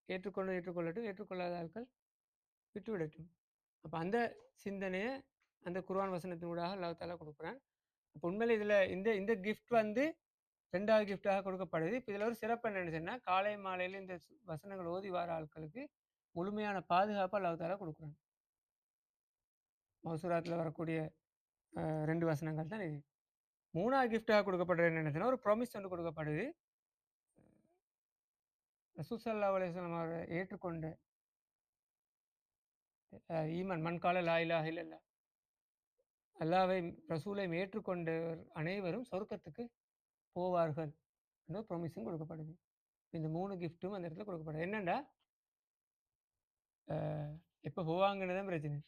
ஏற்றுக்கொள்ளட்டும், ஏற்றுக்கொள்ளாத ஆட்கள் விட்டுவிடட்டும். அப்ப அந்த சிந்தனையை அந்த குர்ஆன் வசனத்தினூடாக அல்லாஹ் தாலா கொடுக்குறான். அப்ப உண்மையில இதுல இந்த இந்த கிஃப்ட் வந்து 2வது கிஃப்டாக கொடுக்கப்படுது. இப்ப இதுல ஒரு சிறப்பு என்னன்னு சொன்னா, காலை மாலையில இந்த வசனங்கள் ஓதி வார ஆட்களுக்கு முழுமையான பாதுகாப்பு அல்லாஹ் தாலா கொடுக்குறான். மௌசூராத்துல வரக்கூடிய 2 வசனங்கள் தான் இது. 3வது கிஃப்டாக கொடுக்கப்படுறது என்னன்னு சொன்னா, ஒரு ப்ராமிஸ் ஒன்று கொடுக்கப்படுது. ரசூல் ஸல்லல்லாஹு அலைஹி வஸல்லம் அவரை ஏற்றுக்கொண்ட ஈமான் மன் கால லா இலாஹ இல்லல்லாஹ், அல்லாஹ்வை ரசூலையும் ஏற்றுக்கொண்டவர் அனைவரும் சொர்க்கத்துக்கு போவார்கள் என்ற ப்ராமிஸும் கொடுக்கப்படுது. இந்த 3 கிஃப்ட்டும் அந்த இடத்துல கொடுக்கப்படுது. என்னண்டா எப்போ போவாங்கன்னு தான் பிரச்சனை.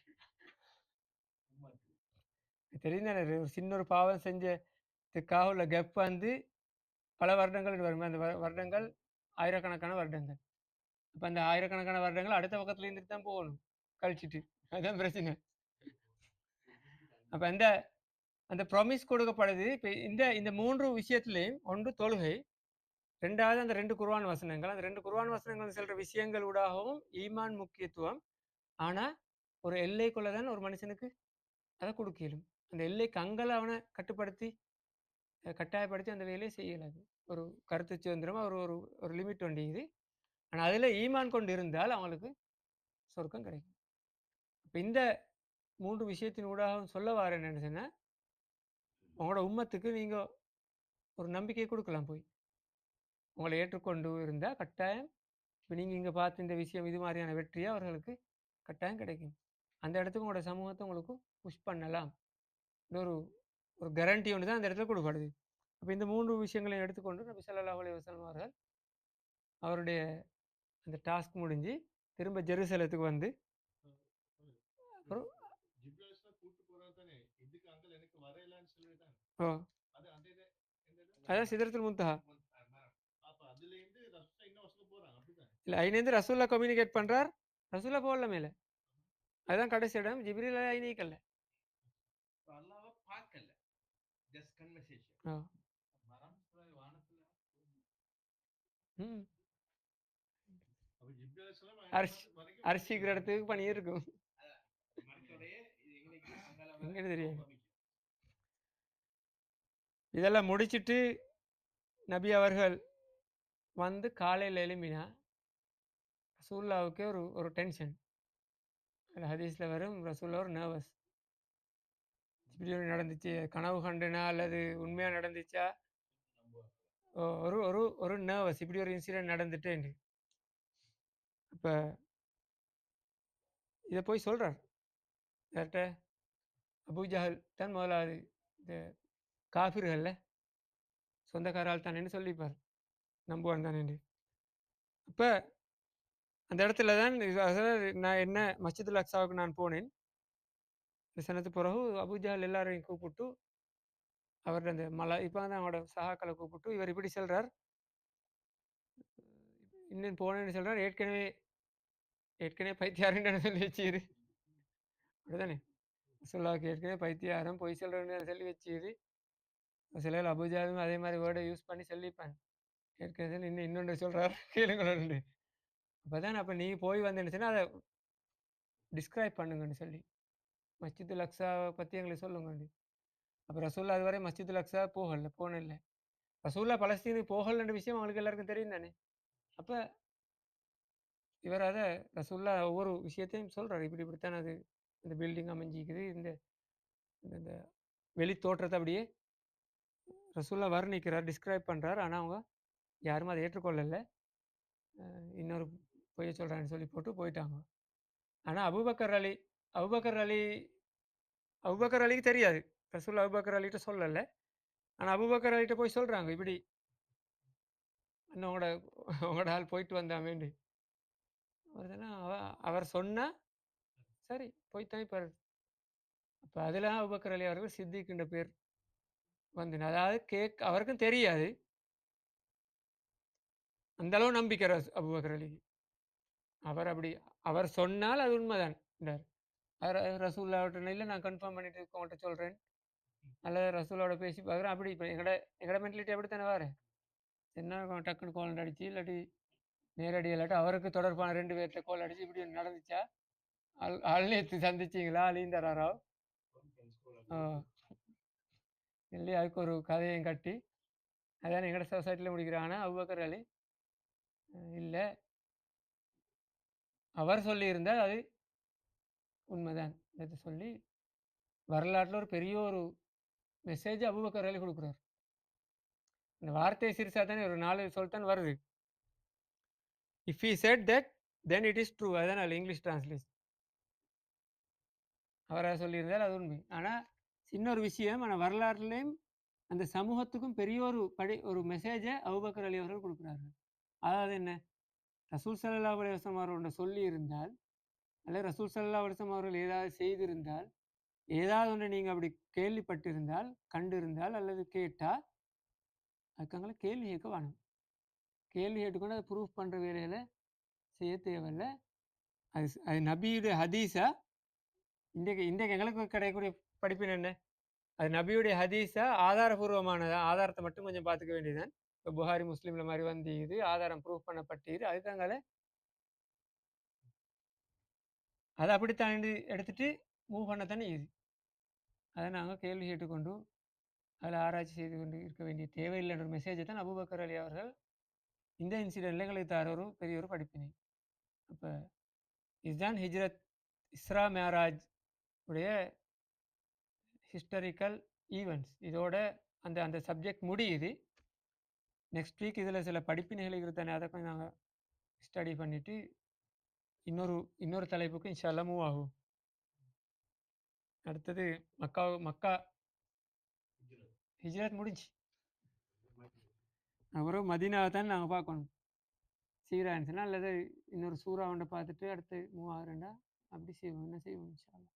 தெரியும் தானே, ஒரு சின்ன ஒரு பாவம் செஞ்சதுக்காக உள்ள கெப் வந்து பல வருடங்கள் வரும். அந்த வருடங்கள் ஆயிரக்கணக்கான வருடங்கள். அப்ப அந்த ஆயிரக்கணக்கான வருடங்கள் அடுத்த பக்கத்துல இருந்துட்டு தான் போகணும் கழிச்சிட்டு. அதுதான் பிரச்சனை. அப்ப அந்த அந்த ப்ராமிஸ் கொடுக்கப்படுது. இப்ப இந்த இந்த 3 விஷயத்திலையும் ஒன்று தொழுகை, 2வது அந்த 2 குர்ஆன் வசனங்கள். அந்த 2 குர்ஆன் வசனங்கள் சொல்ற விஷயங்கள் ஊடாகவும் ஈமான் முக்கியத்துவம். ஆனா ஒரு எல்லைக்குள்ள தான் ஒரு மனுஷனுக்கு அதை கொடுக்க இயலும். அந்த எல்லைக்கு அங்கல அவனை கட்டுப்படுத்தி கட்டாயப்படுத்தி அந்த வேலையை செய்யலாது. ஒரு கருத்து சுதந்திரம் ஒரு ஒரு ஒரு லிமிட் ஒன்று இது. ஆனா அதுல ஈமான் கொண்டு இருந்தால் அவங்களுக்கு சொர்க்கம் கிடைக்கும். இப்ப இந்த 3 விஷயத்தின் ஊடாக சொல்ல வாரேன் என்னன்னு சொன்னா, உங்களோட உம்மத்துக்கு நீங்க ஒரு நம்பிக்கை கொடுக்கலாம் போய். உங்களை ஏற்றுக்கொண்டு இருந்தா கட்டாயம் இப்ப நீங்க இங்க பார்த்த இந்த விஷயம் இது மாதிரியான வெற்றியா அவர்களுக்கு கட்டாயம் கிடைக்கும். அந்த இடத்துக்கு உங்களோட சமூகத்தை உங்களுக்கு புஷ் பண்ணலாம். இந்த ஒரு ஒரு கேரண்டி ஒன்று தான் அந்த இடத்துல கொடுக்கப்படுது. அப்ப இந்த 3 விஷயங்களையும் எடுத்துக்கொண்டு நபி ஸல்லல்லாஹு அலைஹி வஸல்லம் அவர்கள் அவருடைய அந்த டாஸ்க் முடிஞ்சு திரும்ப ஜெருசலத்துக்கு வந்து அப்புறம் ஓ அதான் சிதறத்துல் முன்தஹா. இல்ல ஐநேந்து ரசூல்லா கம்யூனிகேட் பண்றார். ரசூல்லா போகல மேல. அதுதான் கடைசி இடம். ஜிப்ரீல் ஐநீக்கல்ல. ஆ. ம். அரிசிக்கிற இடத்துக்கு பணி இருக்கும். எங்கன்னு தெரியாது. இதெல்லாம் முடிச்சிட்டு நபி அவர்கள் வந்து காலையில் எழும்பினா ரசூல்லாவுக்கே ஒரு ஒரு டென்ஷன். ஹதீஸ்ல வரும் ரசூல்லா ஒரு நர்வஸ். இப்படி ஒரு நடந்துச்சு, கனவு கண்டுனா அல்லது உண்மையா நடந்துச்சா, ஒரு ஒரு ஒரு நர்வஸ், இப்படி ஒரு இன்சிடென்ட் நடந்துட்டேன். அப்ப இதை போய் சொல்றார் யார்கிட்ட, அபூஜஹல் தான் முதலாவது இந்த காஃபிர்கள்ல சொந்தக்காரால் தான் என்று சொல்லிப்பார், நம்புவான் தான் என்று. அப்ப அந்த இடத்துல தான் நான் என்ன மஸ்ஜிதுல் அக்ஸாவுக்கு நான் போனேன். இந்த சனத்து பிறகு அபூஜஹல் எல்லாரையும் கூப்பிட்டு அவர்கிட்ட அந்த மலை இப்போ தான் அவனோட சகாக்களை கூப்பிட்டு இவர் இப்படி சொல்றார், இன்னும் போனேன்னு சொல்றார், ஏற்கனவே ஏற்கனவே பைத்தியாருன்னு சொல்லி வச்சுது. அப்படிதானே, ரசூலுல்லாஹ்வுக்கு ஏற்கனவே பைத்தியாரம் பொய் சொல்றேன்னு சொல்லி வச்சுது. சில அபூஜாலும் அதே மாதிரி வேர்டை யூஸ் பண்ணி சொல்லிப்பான். ஏற்கனவே இன்னும் இன்னொன்று சொல்றார் கேளுங்களேன்னு. அப்பதான் அப்ப நீ போய் வந்தேன்னு சொன்னா அதை டிஸ்கிரைப் பண்ணுங்கன்னு சொல்லி, மஸ்ஜிதுல் அக்ஸாவை பத்தி எங்களுக்கு சொல்லுங்க. அப்ப ரசூல்லா அதுவரை மஸ்ஜிதுல் அக்ஸா போனதில்லை. ரசூல்லா பலஸ்தீனுக்கு போகலன்ற விஷயம் அவங்களுக்கு எல்லாருக்கும் தெரியும் தானே. அப்ப இவர் அதை ரசூல்லா ஒவ்வொரு விஷயத்தையும் சொல்றாரு, இப்படி இப்படித்தான் அது இந்த பில்டிங் அமைஞ்சிக்குது, இந்த இந்த வெளி தோற்றத்தை அப்படியே ரசூல்லா வர்ணிக்கிறார், டிஸ்கிரைப் பண்றார். ஆனா அவங்க யாரும் அதை ஏற்றுக்கொள்ளல. இன்னொரு பொய்ய சொல்றான்னு சொல்லி போட்டு போயிட்டாங்க. ஆனா அபூபக்கர் அலிக்கு தெரியாது, ரசூல்லா அபூபக்கர் அலிகிட்ட சொல்லல. ஆனா அபூபக்கர் கிட்ட போய் சொல்றாங்க இப்படி இன்னும் உங்களோட ஆள் போயிட்டு வந்தாமேண்டு. அவர் சொன்னா, அவர் சொன்னா சரி போய்த்தான் இப்ப அப்ப அதுல அபூபக்கர் அலி அவர்கள் சித்திக் என்ற பேர் வந்தது. அதாவது அவருக்கும் தெரியாது. அந்த அளவு நம்பிக்கை அபூபக்கர் அலிக்கு. அவர் அப்படி அவர் சொன்னால் அது உண்மைதான் என்றார். ரசூலுல்லாஹ்ட்ட இல்ல நான் கன்ஃபார்ம் பண்ணிட்டு உங்கள்ட்ட சொல்றேன். அல்லது ரசூலோட பேசி பார்க்குறேன். அப்படி இப்ப எங்கட மென்டாலிட்டி அப்படித்தானே வாரு. என்ன டக்குன்னு கோல் அடிச்சு இல்லாட்டி நேரடி இல்லாட்டி அவருக்கு தொடர்பான 2 பேர்ட்ட கோல் அடிச்சு இப்படி நடந்துச்சா? ஆள் நேத்து சந்திச்சீங்களா? அலிந்தராராவ். ஆ. சொல்லி அதுக்கு ஒரு கதையும் கட்டி அதான் எங்கட சொசைட்டில முடிக்கிறாங்க. ஆனா அபூபக்கர் அலி இல்ல அவர் சொல்லியிருந்தால் அது உண்மைதான் என்று சொல்லி வரலாற்றில் ஒரு பெரிய ஒரு மெசேஜ் அபூபக்கர் அலி கொடுக்குறார். இந்த வார்த்தை சிறுசா தானே ஒரு 4 சொல் தான் வருது. If he said that then it is true. அதான் அதில் இங்கிலீஷ் டிரான்ஸ்லேஷன். அவராக சொல்லியிருந்தால் அது உண்மை. ஆனால் சின்ன ஒரு விஷயம் ஆனால் வரலாறுலையும் அந்த சமூகத்துக்கும் பெரிய ஒரு மெசேஜை அபூபக்கர் அலி அவர்கள் கொடுக்குறார்கள். அதாவது என்ன ரசூல் ஸல்லல்லாஹு அலைஹி வஸல்லம் அவர்கள் சொல்லி இருந்தால் அல்லது ரசூல் ஸல்லல்லாஹு அலைஹி வஸல்லம் அவர்கள் ஏதாவது செய்திருந்தால் ஏதாவது ஒன்று நீங்கள் அப்படி கேள்விப்பட்டிருந்தால் கண்டிருந்தால் அல்லது கேட்டால் அதுக்காங்கள கேள்வி கேட்க வேணும். கேள்வி கேட்டுக்கொண்டு அதை ப்ரூஃப் பண்ணுற வேலையில் செய்ய தேவையில்லை. அது நபியுடைய ஹதீஸா இன்றைக்கு இன்றைக்கு எங்களுக்கு கிடைக்கக்கூடிய படிப்பின் என்ன அது நபியுடைய ஹதீஸா ஆதாரபூர்வமானதா ஆதாரத்தை மட்டும் கொஞ்சம் பார்த்துக்க வேண்டியதுதான். இப்போ புகாரி முஸ்லீம்ல மாதிரி வந்து இது ஆதாரம் ப்ரூஃப் பண்ணப்பட்டது அதுக்காங்கள அதை அப்படித்தான் எடுத்துட்டு மூவ் பண்ணத்தானே இது. அதை நாங்கள் கேள்வி கேட்டுக்கொண்டு அதில் ஆராய்ச்சி செய்து கொண்டு இருக்க வேண்டிய தேவையில்லைன்ற ஒரு மெசேஜை தான் அபூபக்கர் அலி அவர்கள் இந்த இன்சிடென்ட்ல எங்களுக்கு தர ஒரு பெரிய ஒரு படிப்பினை. அப்போ இதுதான் ஹிஜ்ரத் இஸ்ரா மேராஜ் உடைய ஹிஸ்டாரிக்கல் ஈவெண்ட்ஸ். இதோட அந்த அந்த சப்ஜெக்ட் முடியுது. நெக்ஸ்ட் வீக் இதில் சில படிப்பினைகள் இருக்குதானே அதை கொஞ்சம் நாங்கள் ஸ்டடி பண்ணிவிட்டு இன்னொரு இன்னொரு தலைப்புக்கு இன்ஷா அல்லாஹ் மூவ் ஆகும். அடுத்தது மக்கா ஹிஜ்ரத் முடிஞ்சு அப்புறம் மதீனாவை தான் நாங்கள் பார்க்கணும். சீரா இருந்துச்சுன்னா அல்லது இன்னொரு சூறா ஒன்றை பார்த்துட்டு அடுத்து மூவ் ஆகிறேன்டா அப்படி செய்வோம். என்ன செய்வோம் இன்ஷா அல்லாஹ்.